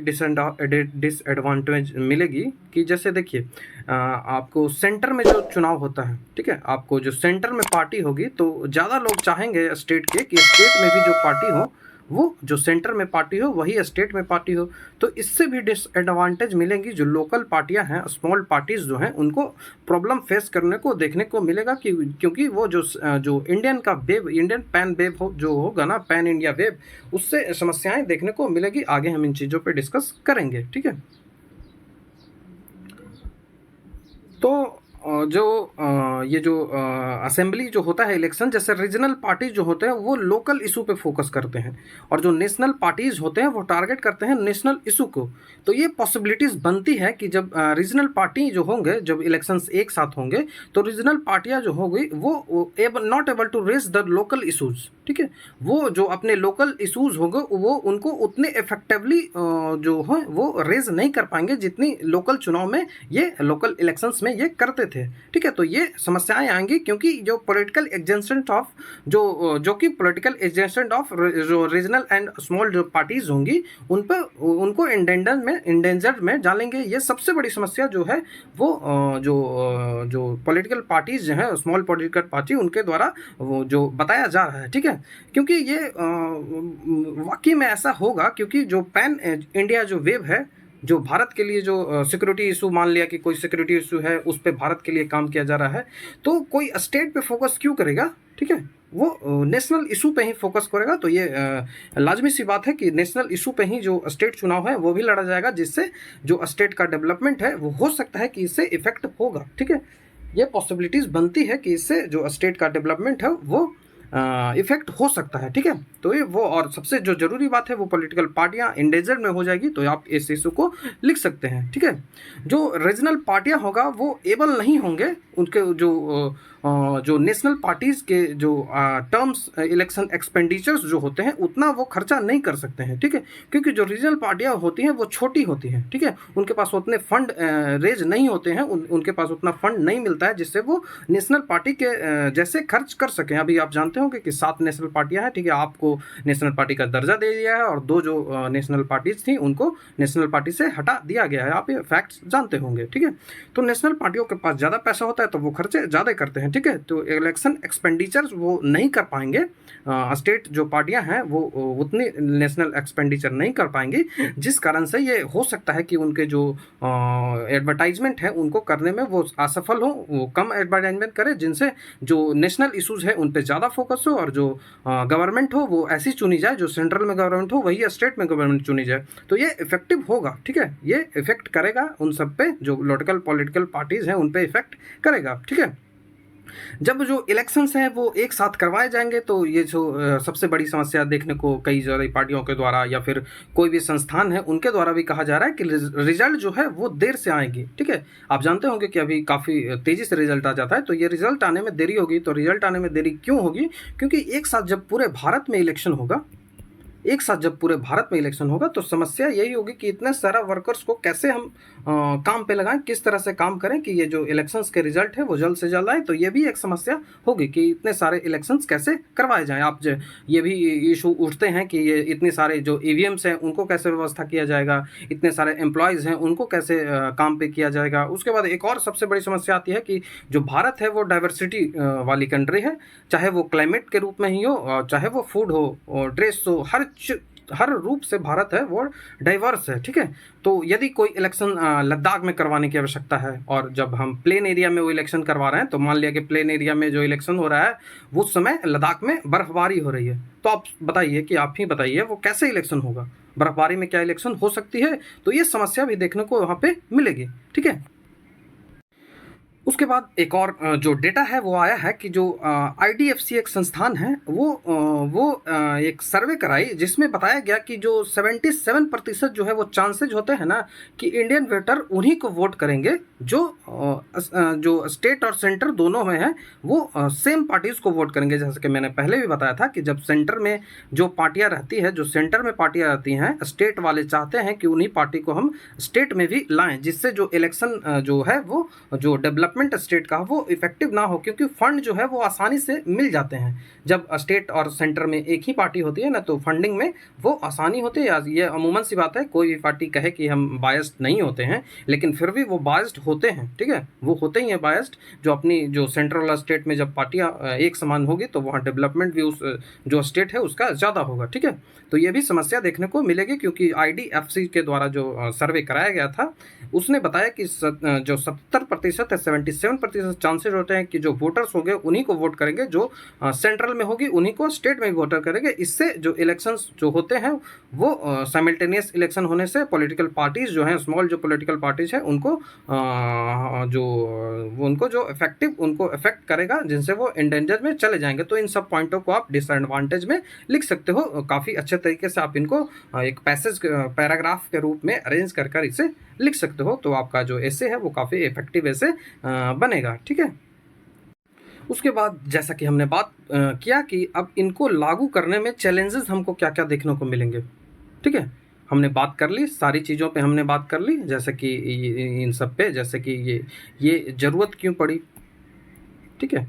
डिसएडवांटेज मिलेगी कि जैसे देखिए आपको सेंटर में जो चुनाव होता है, ठीक है, आपको जो सेंटर में पार्टी होगी तो ज़्यादा लोग चाहेंगे स्टेट के कि स्टेट में भी जो पार्टी हो वो जो सेंटर में पार्टी हो वही स्टेट में पार्टी हो। तो इससे भी डिसएडवांटेज मिलेंगी। जो लोकल पार्टियां हैं, स्मॉल पार्टीज जो हैं, उनको प्रॉब्लम फेस करने को देखने को मिलेगा कि क्योंकि वो जो इंडियन का वेव, इंडियन पैन वेव जो होगा ना, पैन इंडिया वेव, उससे समस्याएं देखने को मिलेगी। आगे हम इन चीज़ों पर डिस्कस करेंगे, ठीक है। तो ये जो असेंबली जो होता है इलेक्शन, जैसे रीजनल पार्टीज जो होते हैं वो लोकल इशू पे फोकस करते हैं, और जो नेशनल पार्टीज होते हैं वो टारगेट करते हैं नेशनल इशू को। तो ये पॉसिबिलिटीज़ बनती है कि जब रीजनल पार्टी जो होंगे, जब इलेक्शंस एक साथ होंगे, तो रीजनल पार्टियाँ जो होगी वो not able to raise the local issues, ठीक है। वो जो अपने लोकल इशूज़ होंगे वो उनको उतने इफेक्टिवली जो है वो रेज नहीं कर पाएंगे जितनी लोकल चुनाव में, ये लोकल इलेक्शंस में ये करते थे, ठीक है। तो ये समस्याएं आएंगी क्योंकि जो पॉलिटिकल एडजस्टमेंट ऑफ जो कि पॉलिटिकल एडजस्टमेंट ऑफ जो रीजनल एंड स्मॉल जो पार्टीज होंगी उन पर उनको इंडेंजर्ड में डालेंगे। ये सबसे बड़ी समस्या जो है वो जो पॉलिटिकल पार्टीज जो हैं, स्मॉल पॉलिटिकल पार्टी, उनके द्वारा वो जो बताया जा रहा है, ठीक है। क्योंकि ये वाकई में ऐसा होगा, क्योंकि जो पैन इंडिया जो वेव है, जो भारत के लिए जो सिक्योरिटी इशू, मान लिया कि कोई सिक्योरिटी इशू है उस पर भारत के लिए काम किया जा रहा है, तो कोई स्टेट पे फोकस क्यों करेगा, ठीक है, वो नेशनल इशू पे ही फोकस करेगा। तो ये लाजमी सी बात है कि नेशनल इशू पे ही जो स्टेट चुनाव है वो भी लड़ा जाएगा, जिससे जो स्टेट का डेवलपमेंट है वो हो सकता है कि इससे इफेक्ट होगा, ठीक है। ये पॉसिबिलिटीज़ बनती है कि इससे जो स्टेट का डेवलपमेंट है वो इफेक्ट हो सकता है, ठीक है। तो ये वो, और सबसे जो ज़रूरी बात है वो पॉलिटिकल पार्टियां इंडेंजर में हो जाएगी, तो आप इस इशू को लिख सकते हैं, ठीक है। जो रीजनल पार्टियां होगा वो एबल नहीं होंगे, उनके जो नेशनल पार्टीज़ के जो टर्म्स इलेक्शन एक्सपेंडिचर्स जो होते हैं उतना वो खर्चा नहीं कर सकते हैं, ठीक है। क्योंकि जो रीजनल पार्टियां होती हैं वो छोटी होती हैं, ठीक है। उनके पास उतने फंड रेज नहीं होते हैं, उनके पास उतना फंड नहीं मिलता है जिससे वो नेशनल पार्टी के जैसे खर्च कर सकें। अभी आप जानते होंगे कि 7 नेशनल पार्टियां हैं, ठीक है। आपको नेशनल पार्टी का दर्जा दे दिया है और 2 जो नेशनल पार्टीज थी उनको नेशनल पार्टी से हटा दिया गया है। आप ये फैक्ट्स जानते होंगे, ठीक है। तो नेशनल पार्टियों के पास ज़्यादा पैसा होता है तो वो खर्चे ज़्यादा करते हैं, ठीक है। तो इलेक्शन एक्सपेंडिचर्स वो नहीं कर पाएंगे, स्टेट जो पार्टियां हैं वो उतनी नेशनल एक्सपेंडिचर नहीं कर पाएंगी, जिस कारण से ये हो सकता है कि उनके जो एडवर्टाइजमेंट है उनको करने में वो असफल हो, वो कम एडवर्टाइजमेंट करे, जिनसे जो नेशनल इश्यूज है उन पे ज़्यादा फोकस हो, और जो गवर्नमेंट हो वो ऐसी चुनी जाए, जो सेंट्रल में गवर्नमेंट हो वही स्टेट में गवर्नमेंट चुनी जाए। तो ये इफेक्टिव होगा, ठीक है। ये इफेक्ट करेगा उन सब पे, जो लोकल पॉलिटिकल पार्टीज हैं उन पे इफेक्ट करेगा, ठीक है। जब जो इलेक्शंस हैं वो एक साथ करवाए जाएंगे तो ये जो सबसे बड़ी समस्या देखने को कई सारी पार्टियों के द्वारा या फिर कोई भी संस्थान है उनके द्वारा भी कहा जा रहा है कि रिजल्ट जो है वो देर से आएगी, ठीक है। आप जानते होंगे कि अभी काफ़ी तेज़ी से रिजल्ट आ जाता है, तो ये रिजल्ट आने में देरी होगी। तो रिजल्ट आने में देरी क्यों होगी? क्योंकि एक साथ जब पूरे भारत में इलेक्शन होगा, एक साथ जब पूरे भारत में इलेक्शन होगा तो समस्या यही होगी कि इतने सारा वर्कर्स को कैसे हम काम पे लगाएं, किस तरह से काम करें कि ये जो इलेक्शंस के रिजल्ट है वो जल्द से जल्द आए। तो ये भी एक समस्या होगी कि इतने सारे इलेक्शंस कैसे करवाए जाएं। आप ये भी इशू उठते हैं कि ये इतने सारे जो ईवीएम्स हैं उनको कैसे व्यवस्था किया जाएगा, इतने सारे एम्प्लॉयज़ हैं उनको कैसे काम पे किया जाएगा। उसके बाद एक और सबसे बड़ी समस्या आती है कि जो भारत है वो डाइवर्सिटी वाली कंट्री है, चाहे वो क्लाइमेट के रूप में ही हो, चाहे वो फूड हो, ड्रेस हो, हर रूप से भारत है वो डाइवर्स है, ठीक है। तो यदि कोई इलेक्शन लद्दाख में करवाने की आवश्यकता है, और जब हम प्लेन एरिया में वो इलेक्शन करवा रहे हैं, तो मान लिया कि प्लेन एरिया में जो इलेक्शन हो रहा है उस समय लद्दाख में बर्फबारी हो रही है, तो आप बताइए कि आप ही बताइए वो कैसे इलेक्शन होगा, बर्फबारी में क्या इलेक्शन हो सकती है? तो ये समस्या भी देखने को वहाँ पे मिलेगी, ठीक है। उसके बाद एक और जो डेटा है वो आया है कि जो IDFC एक संस्थान है वो एक सर्वे कराई जिसमें बताया गया कि जो 77% जो है वो चांसेज होते हैं ना कि इंडियन वोटर उन्हीं को वोट करेंगे जो स्टेट और सेंटर दोनों में है, वो सेम पार्टीज़ को वोट करेंगे। जैसे कि मैंने पहले भी बताया था कि जब सेंटर में जो पार्टियां रहती है, जो सेंटर में पार्टियां रहती हैं, स्टेट वाले चाहते हैं कि उन्हीं पार्टी को हम स्टेट में भी लाएं, जिससे जो इलेक्शन जो है वो जो डेवलपमेंट स्टेट का वो इफेक्टिव ना हो, क्योंकि फंड जो है वो आसानी से मिल जाते हैं। जब स्टेट और सेंटर में एक ही पार्टी होती है ना, तो फंडिंग में वो आसानी होती है। ये अमूमन सी बात है, कोई भी पार्टी कहे कि हम बायस्ड नहीं होते हैं, लेकिन फिर भी वो बायस्ड होते हैं, ठीक है। वो होते ही हैं बायस्ड। जो अपनी जो सेंट्रल और स्टेट में जब पार्टियां एक समान होगी तो वहाँ डेवलपमेंट भी उस जो स्टेट है उसका ज़्यादा होगा, ठीक है। तो ये भी समस्या देखने को मिलेगी, क्योंकि IDFC के द्वारा जो सर्वे कराया गया था उसने बताया कि जो 70% है, 77% चांसेस होते हैं कि जो वोटर्स होंगे उन्हीं को वोट करेंगे, जो सेंट्रल में होगी उन्हीं को स्टेट में भी वोटर करेंगे। इससे जो इलेक्शंस जो होते हैं वो साइमल्टेनियस इलेक्शन होने से पॉलिटिकल पार्टीज़ जो हैं, स्मॉल जो पॉलिटिकल पार्टीज़ हैं, उनको जो उनको इफेक्ट करेगा, जिनसे वो इंडेंजर में चले जाएंगे। तो इन सब पॉइंटों को आप डिसएडवांटेज में लिख सकते हो। काफ़ी अच्छे तरीके से आप इनको एक पैराग्राफ के रूप में अरेंज कर इसे लिख सकते हो। तो आपका जो एसे है वो काफ़ी इफेक्टिव एसे बनेगा, ठीक है। उसके बाद जैसा कि हमने बात किया कि अब इनको लागू करने में चैलेंजेस हमको क्या क्या देखने को मिलेंगे, ठीक है। हमने बात कर ली, सारी चीज़ों पे हमने बात कर ली, जैसे कि इन सब पे, जैसे कि ये ज़रूरत क्यों पड़ी, ठीक है।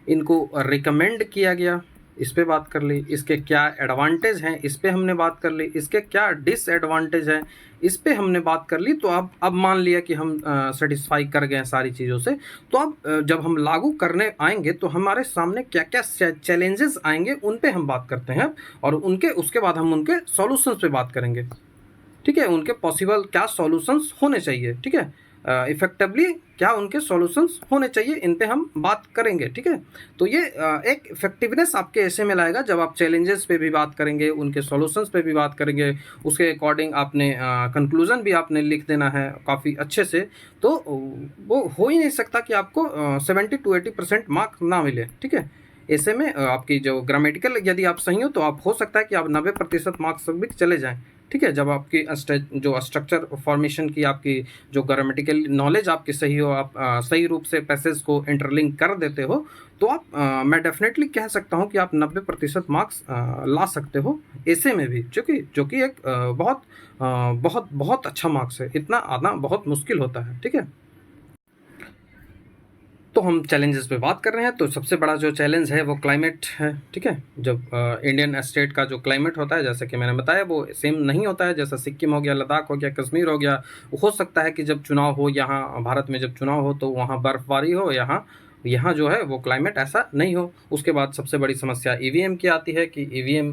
इनको रिकमेंड किया गया, इस पे बात कर ली। इसके क्या एडवांटेज हैं, इस पे हमने बात कर ली। इसके क्या डिसएडवांटेज हैं, इस पे हमने बात कर ली। तो अब मान लिया कि हम सेटिस्फाई कर गए हैं सारी चीज़ों से, तो अब जब हम लागू करने आएंगे तो हमारे सामने क्या क्या चैलेंजेस आएंगे उन पे हम बात करते हैं, और उसके बाद हम उनके सॉल्यूशंस पे बात करेंगे, ठीक है। उनके पॉसिबल क्या सॉल्यूशंस होने चाहिए, ठीक है। इफेक्टिवली क्या उनके सॉल्यूशंस होने चाहिए, इन पे हम बात करेंगे, ठीक है। तो ये एक इफेक्टिवनेस आपके ऐसे में लाएगा जब आप चैलेंजेस पे भी बात करेंगे, उनके सॉल्यूशंस पे भी बात करेंगे, उसके अकॉर्डिंग आपने कंक्लूजन भी आपने लिख देना है काफ़ी अच्छे से। तो वो हो ही नहीं सकता कि आपको 70 to 80% मार्क्स ना मिले, ठीक है। ऐसे में आपकी जो ग्रामेटिकल यदि आप सही हो तो आप हो सकता है कि आप 90% मार्क्स तक भी चले जाएँ, ठीक है? जब आपकी जो स्ट्रक्चर फॉर्मेशन की आपकी जो ग्रामेटिकल नॉलेज आपकी सही हो, आप सही रूप से पैसेज को इंटरलिंक कर देते हो, तो आप मैं डेफ़िनेटली कह सकता हूँ कि आप 90% मार्क्स ला सकते हो ऐसे में भी, जो कि एक बहुत अच्छा मार्क्स है। इतना आना बहुत मुश्किल होता है, ठीक है? तो हम चैलेंजेस पे बात कर रहे हैं, तो सबसे बड़ा जो चैलेंज है वो क्लाइमेट है, ठीक है? जब इंडियन स्टेट का जो क्लाइमेट होता है, जैसे कि मैंने बताया, वो सेम नहीं होता है। जैसा सिक्किम हो गया, लद्दाख हो गया, कश्मीर हो गया, हो सकता है कि जब चुनाव हो यहाँ भारत में, जब चुनाव हो तो वहाँ बर्फ़बारी हो, यहाँ यहाँ जो है वो क्लाइमेट ऐसा नहीं हो। उसके बाद सबसे बड़ी समस्या ईवीएम की आती है कि ईवीएम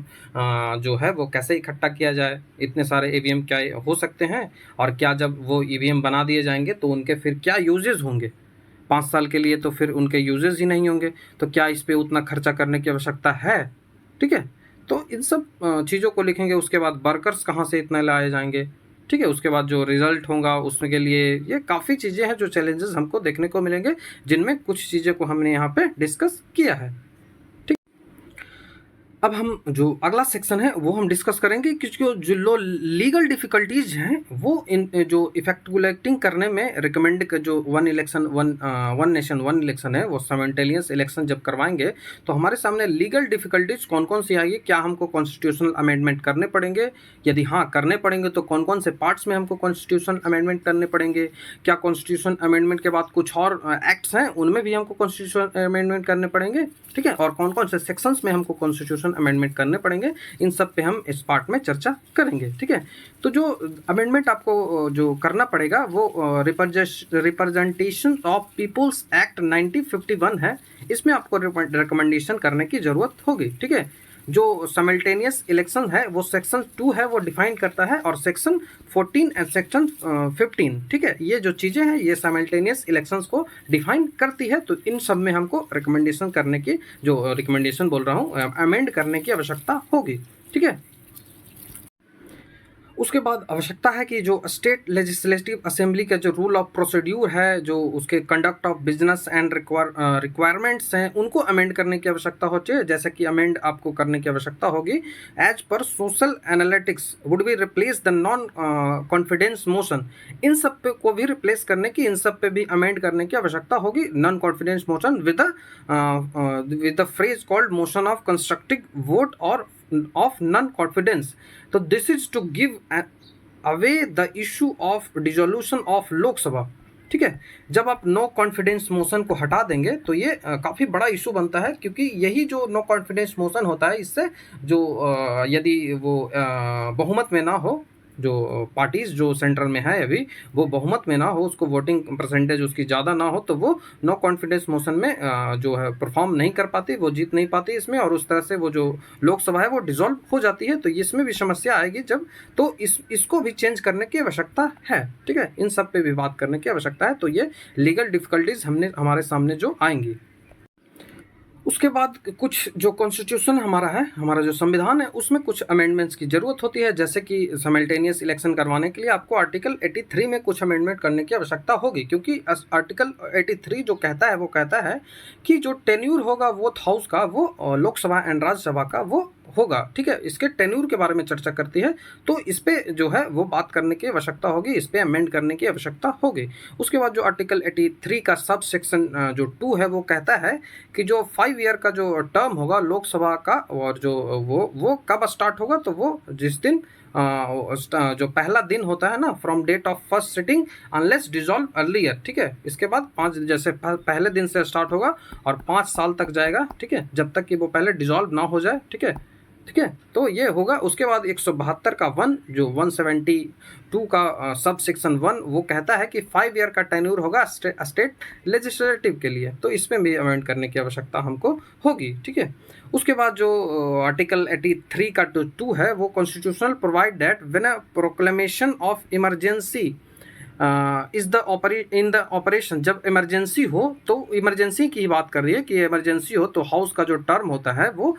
जो है वो कैसे इकट्ठा किया जाए? इतने सारे ईवीएम क्या हो सकते हैं? और क्या जब वो ईवीएम बना दिए जाएँगे तो उनके फिर क्या यूजेज़ होंगे? 5 साल के लिए तो फिर उनके यूजेज़ ही नहीं होंगे, तो क्या इस पे उतना खर्चा करने की आवश्यकता है? ठीक है? तो इन सब चीज़ों को लिखेंगे, उसके बाद वर्कर्स कहाँ से इतना लाए जाएँगे, ठीक है? उसके बाद जो रिज़ल्ट होगा उसके लिए ये काफ़ी चीज़ें हैं जो चैलेंजेस हमको देखने को मिलेंगे, जिनमें कुछ चीज़ें को हमने यहाँ पे डिस्कस किया है। अब हम जो अगला सेक्शन है वो हम डिस्कस करेंगे कि जो लीगल डिफ़िकल्टीज़ हैं वो इन जो इफेक्टिव इलेक्टिंग करने में रिकमेंड जो वन नेशन वन इलेक्शन है, वो साइमल्टेनियस इलेक्शन जब करवाएंगे तो हमारे सामने लीगल डिफ़िकल्टीज़ कौन-कौन सी आएगी। क्या हमको कॉन्स्टिट्यूशनल अमेंडमेंट करने पड़ेंगे? यदि हाँ करने पड़ेंगे तो कौन-कौन से पार्ट्स में हमको कॉन्स्टिट्यूशन अमेंडमेंट करने पड़ेंगे? क्या कॉन्स्टिट्यूशन अमेंडमेंट के बाद कुछ और एक्ट्स हैं उनमें भी हमको कॉन्स्टिट्यूशन अमेंडमेंट करने पड़ेंगे, ठीक है? और कौन-कौन से सेक्शंस में हमको कॉन्स्टिट्यूशन अमेंडमेंट करने पड़ेंगे, इन सब पे हम इस पार्ट में चर्चा करेंगे, ठीक है? तो जो अमेंडमेंट आपको जो करना पड़ेगा वो रिप्रेजेंटेशन ऑफ पीपुल्स एक्ट 1951 है, इसमें आपको रिकमेंडेशन करने की ज़रूरत होगी, ठीक है? जो साइमल्टेनियस इलेक्शन है वो सेक्शन 2 है वो डिफाइन करता है, और सेक्शन 14 एंड सेक्शन 15, ठीक है? ये जो चीज़ें हैं ये साइमल्टेनियस इलेक्शंस को डिफाइन करती है। तो इन सब में हमको रिकमेंडेशन करने की, जो रिकमेंडेशन बोल रहा हूँ, अमेंड करने की आवश्यकता होगी, ठीक है? उसके बाद आवश्यकता है कि जो स्टेट लेजिस्लेटिव असेंबली का जो रूल ऑफ प्रोसीड्यूर है, जो उसके conduct of business and requirements हैं, उनको अमेंड करने की आवश्यकता होती है। जैसे कि अमेंड आपको करने की आवश्यकता होगी as per social analytics would be replace the non confidence motion. इन सब पे को भी रिप्लेस करने की, इन सब पे भी अमेंड करने की आवश्यकता होगी non confidence motion with the phrase called motion of constructive vote or of non confidence. तो this is to give away the issue of dissolution of Lok Sabha, ठीक है? जब आप नो कॉन्फिडेंस मोशन को हटा देंगे तो ये काफ़ी बड़ा इशू बनता है, क्योंकि यही जो नो कॉन्फिडेंस मोशन होता है, इससे जो यदि वो बहुमत में ना हो, जो पार्टीज़ जो सेंटर में है अभी वो बहुमत में ना हो, उसको वोटिंग परसेंटेज उसकी ज़्यादा ना हो, तो वो नो कॉन्फिडेंस मोशन में जो है परफॉर्म नहीं कर पाती, वो जीत नहीं पाती इसमें, और उस तरह से वो जो लोकसभा है वो डिसॉल्व हो जाती है। तो इसमें भी समस्या आएगी जब, तो इसको भी चेंज करने की आवश्यकता है, ठीक है? इन सब पे भी बात करने की आवश्यकता है। तो ये लीगल डिफ़िकल्टीज़ हमारे सामने जो आएंगी। उसके बाद कुछ जो कॉन्स्टिट्यूशन हमारा है, हमारा जो संविधान है, उसमें कुछ अमेंडमेंट्स की ज़रूरत होती है। जैसे कि साइमल्टेनियस इलेक्शन करवाने के लिए आपको आर्टिकल 83 में कुछ अमेंडमेंट करने की आवश्यकता होगी, क्योंकि आर्टिकल 83 जो कहता है वो कहता है कि जो टेन्यूर होगा वो हाउस का, वो लोकसभा एंड राज्यसभा का वो होगा, ठीक है? इसके टेन्यूर के बारे में चर्चा करती है, तो इस पे जो है वो बात करने की आवश्यकता होगी, इस पे अमेंड करने की आवश्यकता होगी। उसके बाद जो आर्टिकल 83 का सब सेक्शन जो 2 है वो कहता है कि जो 5 ईयर का जो टर्म होगा लोकसभा का, और जो वो कब स्टार्ट होगा, तो वो जिस दिन जो पहला दिन होता है ना, from date of first sitting unless dissolve earlier, ठीक है? इसके बाद 5 जैसे पहले दिन से स्टार्ट होगा और 5 साल तक जाएगा, ठीक है? जब तक कि वो पहले डिसॉल्व ना हो जाए, ठीक है? ठीक है, तो ये होगा। उसके बाद 172 का 1 जो 172 का सब सेक्शन 1 वो कहता है कि 5 ईयर का टेन्यूर होगा स्टेट लेजिस्लेटिव के लिए, तो इसमें भी अमेंड करने की आवश्यकता हमको होगी, ठीक है? उसके बाद जो आर्टिकल 83 का जो 2 है वो constitutional provide that when a proclamation of emergency is the in the operation, जब इमरजेंसी हो, तो इमरजेंसी की ही बात कर रही है कि इमरजेंसी हो तो हाउस का जो टर्म होता है वो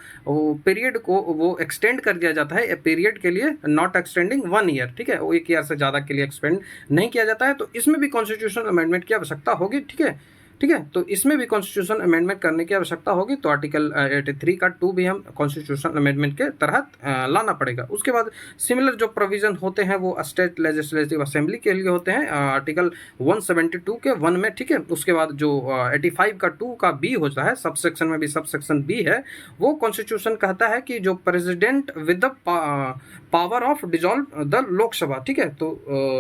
पीरियड को वो एक्सटेंड कर दिया जाता है पीरियड के लिए, नॉट एक्सटेंडिंग 1 ईयर, ठीक है? वो 1 ईयर से ज़्यादा के लिए एक्सटेंड नहीं किया जाता है। तो इसमें भी कॉन्स्टिट्यूशनल अमेंडमेंट की आवश्यकता होगी, ठीक है? ठीक है, तो इसमें भी कॉन्स्टिट्यूशन अमेंडमेंट करने की आवश्यकता होगी, तो आर्टिकल 83 का 2 भी हम कॉन्स्टिट्यूशन अमेंडमेंट के तहत लाना पड़ेगा। उसके बाद सिमिलर जो प्रोविजन होते हैं वो स्टेट लेजिस्लेटिव असेंबली के लिए होते हैं, आर्टिकल 172 के 1 में, ठीक है। उसके बाद जो 85 का 2 का बी होता है, सब सेक्शन में भी सब सेक्शन बी है, वो कॉन्स्टिट्यूशन कहता है कि जो president with the power of dissolve the Lok Sabha, ठीक है। तो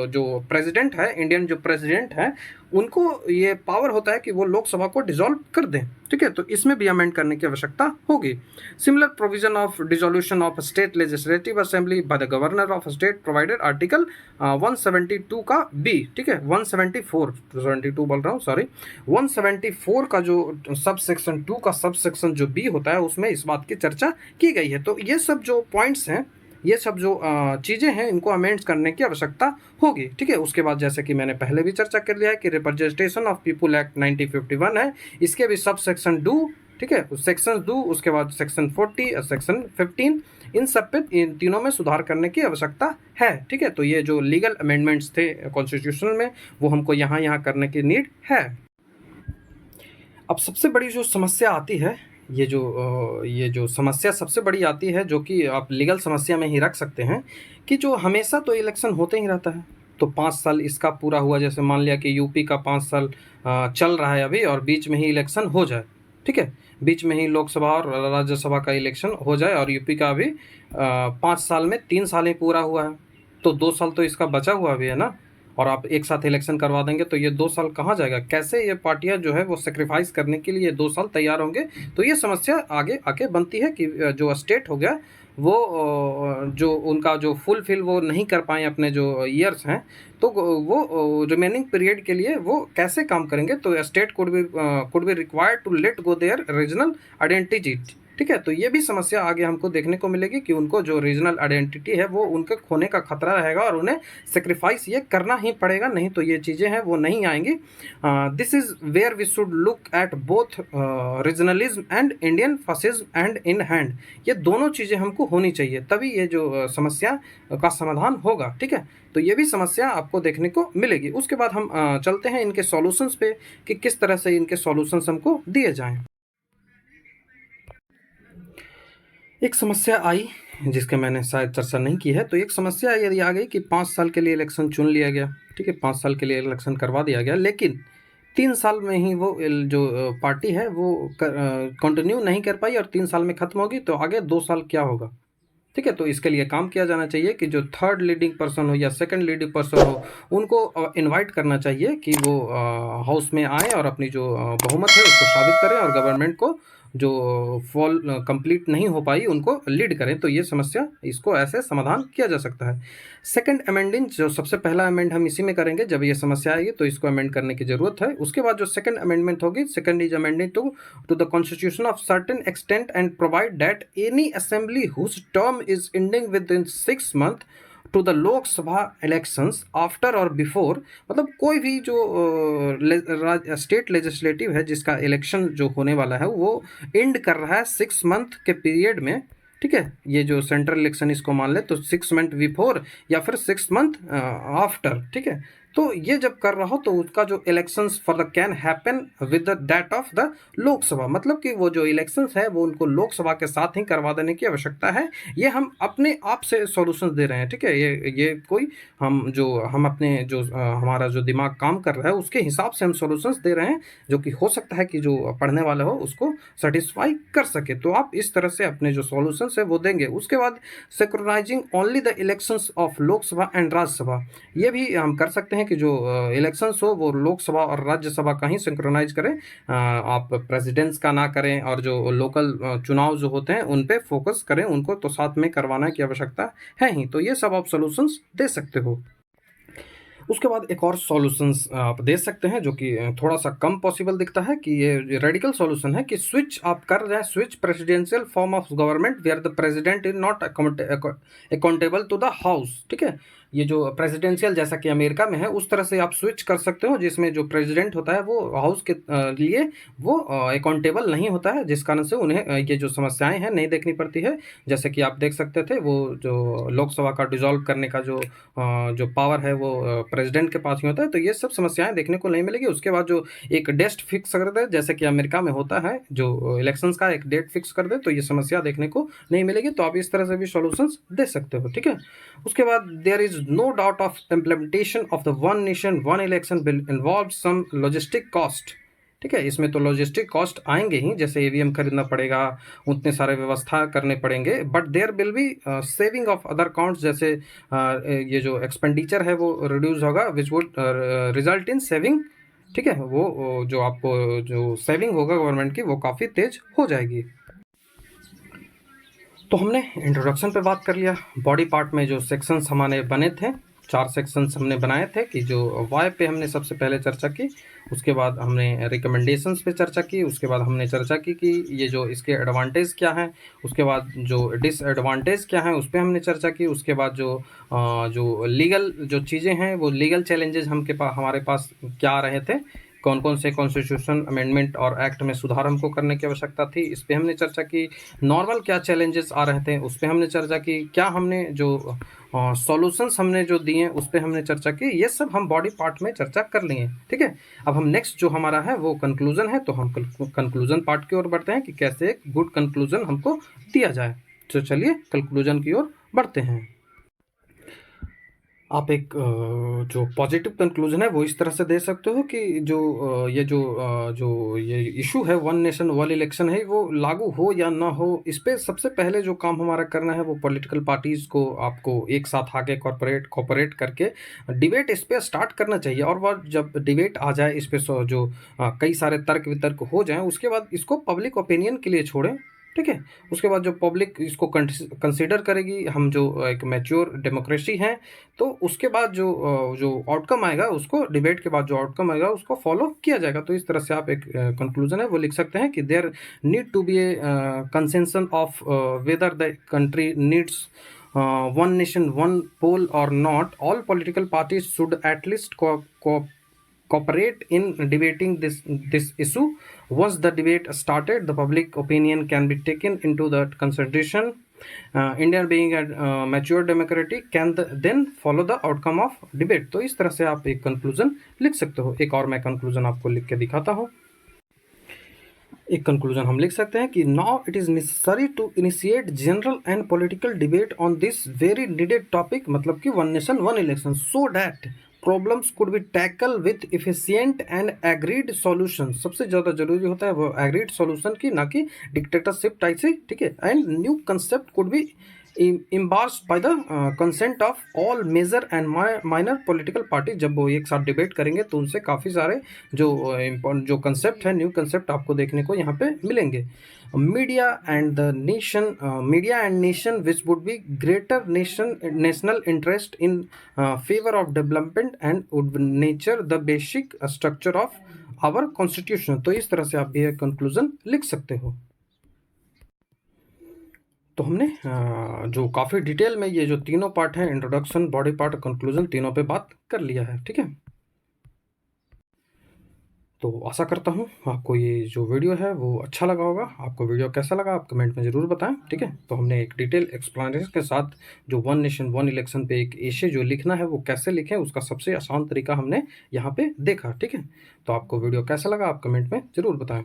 जो प्रेसिडेंट है, इंडियन जो प्रेसिडेंट है, उनको ये पावर होता है कि वो लोकसभा को डिसॉल्व कर दें, ठीक है। तो इसमें भी अमेंड करने की आवश्यकता होगी। Similar provision of dissolution of state legislative assembly by the governor of state provided article 172 का बी, ठीक है। 172 बोल रहा हूँ, सॉरी, 174 का जो सब सेक्शन 2 का सब सेक्शन जो बी होता है, उसमें इस बात की चर्चा की गई है। तो ये सब जो पॉइंट्स हैं, ये सब जो चीज़ें हैं, इनको अमेंड्स करने की आवश्यकता होगी, ठीक है। उसके बाद जैसे कि मैंने पहले भी चर्चा कर लिया है कि रिप्रेजेंटेशन ऑफ पीपुल एक्ट 1951 है, इसके भी सब सेक्शन 2, ठीक है, सेक्शन 2, उसके बाद सेक्शन 40 और सेक्शन 15, इन सब पे, इन तीनों में सुधार करने की आवश्यकता है, ठीक है। तो ये जो लीगल अमेंडमेंट्स थे कॉन्स्टिट्यूशन में, वो हमको यहाँ करने की नीड है। अब सबसे बड़ी जो समस्या आती है, ये जो समस्या सबसे बड़ी आती है, जो कि आप लीगल समस्या में ही रख सकते हैं, कि जो हमेशा तो इलेक्शन होते ही रहता है। तो 5 साल इसका पूरा हुआ, जैसे मान लिया कि यूपी का 5 साल चल रहा है अभी, और बीच में ही इलेक्शन हो जाए, ठीक है, बीच में ही लोकसभा और राज्यसभा का इलेक्शन हो जाए, और यूपी का अभी 5 साल में 3 साल ही पूरा हुआ है, तो 2 साल तो इसका बचा हुआ भी है ना, और आप एक साथ इलेक्शन करवा देंगे तो ये 2 साल कहाँ जाएगा? कैसे ये पार्टियां जो है वो सेक्रीफाइस करने के लिए 2 साल तैयार होंगे? तो ये समस्या आगे आके बनती है कि जो स्टेट हो गया वो जो उनका जो फुलफिल वो नहीं कर पाए अपने जो ईयर्स हैं, तो वो रिमेनिंग पीरियड के लिए वो कैसे काम करेंगे? तो state could be required to let go their regional identity, ठीक है। तो ये भी समस्या आगे हमको देखने को मिलेगी कि उनको जो रीजनल आइडेंटिटी है वो उनके खोने का खतरा रहेगा, और उन्हें सेक्रीफाइस ये करना ही पड़ेगा, नहीं तो ये चीज़ें हैं वो नहीं आएंगी। This is where we should look at both regionalism and Indian fascism and in hand. ये दोनों चीज़ें हमको होनी चाहिए, तभी ये जो समस्या का समाधान होगा, ठीक है। तो ये भी समस्या आपको देखने को मिलेगी। उसके बाद हम चलते हैं इनके सॉल्यूशंस पे, कि किस तरह से इनके सॉल्यूशंस हमको दिए जाएं। एक समस्या आई जिसके मैंने शायद चर्चा नहीं की है, तो एक समस्या यदि आ गई कि 5 साल के लिए इलेक्शन चुन लिया गया, ठीक है, 5 साल के लिए इलेक्शन करवा दिया गया, लेकिन 3 साल में ही वो जो पार्टी है वो कंटिन्यू नहीं कर पाई और 3 साल में ख़त्म होगी, तो आगे 2 साल क्या होगा? ठीक है, तो इसके लिए काम किया जाना चाहिए कि जो थर्ड लीडिंग पर्सन हो या सेकंड लीडिंग पर्सन हो, उनको इनवाइट करना चाहिए कि वो हाउस में आए और अपनी जो बहुमत है उसको साबित करें, और गवर्नमेंट को जो फॉल कंप्लीट नहीं हो पाई उनको लीड करें। तो ये समस्या, इसको ऐसे समाधान किया जा सकता है। सेकंड अमेंडिंग, जो सबसे पहला अमेंड हम इसी में करेंगे, जब ये समस्या आएगी तो इसको अमेंड करने की जरूरत है। उसके बाद जो सेकंड अमेंडमेंट होगी, second is amending to the constitution of certain extent and provide that any assembly whose term is ending with in 6 month to the Lok Sabha elections after or before, मतलब कोई भी जो स्टेट लेजिस्लेटिव है जिसका election जो होने वाला है वो एंड कर रहा है 6 मंथ के पीरियड में, ठीक है, ये जो सेंट्रल इलेक्शन इसको मान ले तो 6 मंथ बिफोर या फिर 6 मंथ आफ्टर, ठीक है। तो ये जब कर रहा हो तो उसका जो elections for the can happen with the date of the Lok Sabha, मतलब कि वो जो इलेक्शंस है वो उनको लोकसभा के साथ ही करवा देने की आवश्यकता है। ये हम अपने आप से सॉल्यूशंस दे रहे हैं, ठीक है, ये कोई हम अपने जो हमारा जो दिमाग काम कर रहा है उसके हिसाब से हम सॉल्यूशंस दे रहे हैं, जो कि हो सकता है कि जो पढ़ने वाला हो उसको सेटिस्फाई कर सके। तो आप इस तरह से अपने जो सॉल्यूशंस है वो देंगे। उसके बाद synchronising only the elections of Lok Sabha and Rajya Sabha, ये भी हम कर सकते हैं कि जो इलेक्शंस हो वो लोकसभा और राज्यसभा का ही सिंक्रोनाइज करें, आप प्रेसिडेंट्स का ना करें, और जो लोकल चुनाव जो होते हैं उन पे फोकस करें, उनको तो साथ में करवाने की आवश्यकता है ही। तो ये सब आप सॉल्यूशंस दे सकते हो। उसके बाद एक और सॉल्यूशंस आप दे सकते हैं जो कि थोड़ा सा कम पॉसिबल दिखता है, कि ये रेडिकल सॉल्यूशन है कि स्विच आप कर रहे हैं, switch presidential form of government where the president is not accountable to the house, ठीक है। ये जो प्रेसिडेंशियल जैसा कि अमेरिका में है उस तरह से आप स्विच कर सकते हो, जिसमें जो प्रेसिडेंट होता है वो हाउस के लिए वो अकाउंटेबल नहीं होता है, जिस कारण से उन्हें ये जो समस्याएं हैं नहीं देखनी पड़ती है। जैसे कि आप देख सकते थे वो जो लोकसभा का डिसॉल्व करने का जो पावर है वो प्रेसिडेंट के पास ही होता है, तो ये सब समस्याएं देखने को नहीं मिलेगी। उसके बाद जो एक डेट फिक्स कर दे, जैसे कि अमेरिका में होता है, जो इलेक्शंस का एक डेट फिक्स कर दे, तो ये समस्या देखने को नहीं मिलेगी। तो आप इस तरह से भी सॉल्यूशंस दे सकते हो, ठीक है। उसके बाद there is no doubt of implementation of the one nation one election bill involve some logistic cost, ठीक है। इसमें तो लॉजिस्टिक कॉस्ट आएंगे ही, जैसे ईवीएम खरीदना पड़ेगा, उतने सारे व्यवस्था करने पड़ेंगे, but there will be saving of other accounts, जैसे ये जो एक्सपेंडिचर है वो रिड्यूस होगा, which would result in saving, ठीक है। वो जो आपको जो सेविंग होगा गवर्नमेंट की वो काफ़ी तेज हो जाएगी। तो हमने इंट्रोडक्शन पे बात कर लिया। बॉडी पार्ट में जो सेक्शंस हमारे बने थे, 4 सेक्शंस हमने बनाए थे, कि जो वाई पे हमने सबसे पहले चर्चा की, उसके बाद हमने रिकमेंडेशंस पे चर्चा की, उसके बाद हमने चर्चा की कि ये जो इसके एडवांटेज क्या हैं, उसके बाद जो डिसएडवांटेज क्या हैं उस पर हमने चर्चा की, उसके बाद जो लीगल जो चीज़ें हैं वो लीगल चैलेंजेस हमारे पास क्या आ रहे थे, कौन कौन से कॉन्स्टिट्यूशन अमेंडमेंट और एक्ट में सुधार हमको करने की आवश्यकता थी, इस पर हमने चर्चा की। नॉर्मल क्या चैलेंजेस आ रहे थे उस पर हमने चर्चा की। क्या हमने जो सॉल्यूशंस हमने जो दिए उस पर हमने चर्चा की। ये सब हम बॉडी पार्ट में चर्चा कर लिए, ठीक है। अब हम नेक्स्ट जो हमारा है वो कंक्लूजन है, तो हम कंक्लूजन पार्ट की ओर बढ़ते हैं कि कैसे एक गुड कंक्लूजन हमको दिया जाए। तो चलिए कंक्लूजन की ओर बढ़ते हैं। आप एक जो पॉजिटिव कंक्लूजन है वो इस तरह से दे सकते हो कि जो ये इशू है वन नेशन वन इलेक्शन है, वो लागू हो या ना हो, इस पे सबसे पहले जो काम हमारा करना है वो पॉलिटिकल पार्टीज़ को आपको एक साथ आके कॉर्पोरेट करके डिबेट इस पे स्टार्ट करना चाहिए। और वह जब डिबेट आ जाए इस पे जो कई सारे तर्क वितर्क हो जाएं, उसके बाद इसको पब्लिक ओपिनियन के लिए छोड़ें, ठीक है। उसके बाद जो पब्लिक इसको कंसीडर करेगी, हम जो एक मैच्योर डेमोक्रेसी हैं, तो उसके बाद जो आउटकम आएगा उसको डिबेट के बाद जो आउटकम आएगा उसको फॉलो किया जाएगा। तो इस तरह से आप एक कंक्लूजन है वो लिख सकते हैं कि there need to be a consensus of whether the country needs one nation one poll or not. All political parties should at least cooperate in debating this issue. Once the debate started, the public opinion can be taken into the consideration. India being a mature democracy can then follow the outcome of debate. तो इस तरह से आप एक conclusion लिख सकते हो। एक और मैं कंक्लूजन आपको लिख के दिखाता हूँ। एक कंक्लूजन हम लिख सकते हैं कि now it is necessary to initiate general and political debate on this very needed topic, मतलब कि one nation one election, so that problems could be tackle with efficient and agreed solution. सबसे ज़्यादा जरूरी होता है वो एग्रीड सॉल्यूशन की, ना कि डिक्टेटरशिप टाइप से, ठीक है। And new concept could be embarrassed by the consent of all major and minor political party। जब वो एक साथ डिबेट करेंगे तो उनसे काफ़ी सारे जो कंसेप्ट है, न्यू कंसेप्ट आपको देखने को यहाँ पे मिलेंगे। Media and nation which would be greater national interest in favour of development and would nature the basic structure of our constitution. तो इस तरह से आप भी एक कंक्लूजन लिख सकते हो। तो हमने जो काफ़ी डिटेल में ये जो तीनों पार्ट हैं, इंट्रोडक्शन, बॉडी पार्ट, कंक्लूजन, तीनों पे बात कर लिया है, ठीक है। तो आशा करता हूँ आपको ये जो वीडियो है वो अच्छा लगा होगा। आपको वीडियो कैसा लगा आप कमेंट में ज़रूर बताएं, ठीक है। तो हमने एक डिटेल एक्सप्लेनेशन के साथ जो वन नेशन वन इलेक्शन पे एक एशे जो लिखना है वो कैसे लिखें उसका सबसे आसान तरीका हमने यहाँ पे देखा, ठीक है। तो आपको वीडियो कैसा लगा आप कमेंट में ज़रूर बताएँ।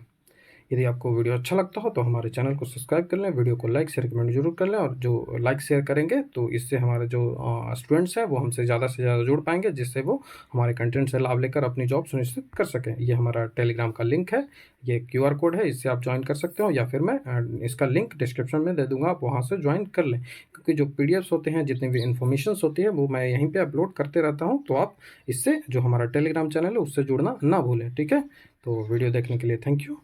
यदि आपको वीडियो अच्छा लगता हो तो हमारे चैनल को सब्सक्राइब कर लें, वीडियो को लाइक शेयर कमेंट जरूर कर लें। और जो लाइक शेयर करेंगे तो इससे हमारे जो स्टूडेंट्स हैं वो हमसे ज़्यादा से ज़्यादा जुड़ पाएंगे, जिससे वो हमारे कंटेंट से लाभ लेकर अपनी जॉब सुनिश्चित कर सकें। ये हमारा टेलीग्राम का लिंक है, ये QR कोड है, इससे आप ज्वाइन कर सकते हो, या फिर मैं इसका लिंक डिस्क्रिप्शन में दे दूँगा, आप वहाँ से ज्वाइन कर लें। क्योंकि जो PDFs होते हैं, जितनी भी इन्फॉर्मेशन होती है वो मैं यहीं पर अपलोड करते रहता हूँ। तो आप इससे जो हमारा टेलीग्राम चैनल है उससे जुड़ना ना भूलें, ठीक है। तो वीडियो देखने के लिए थैंक यू।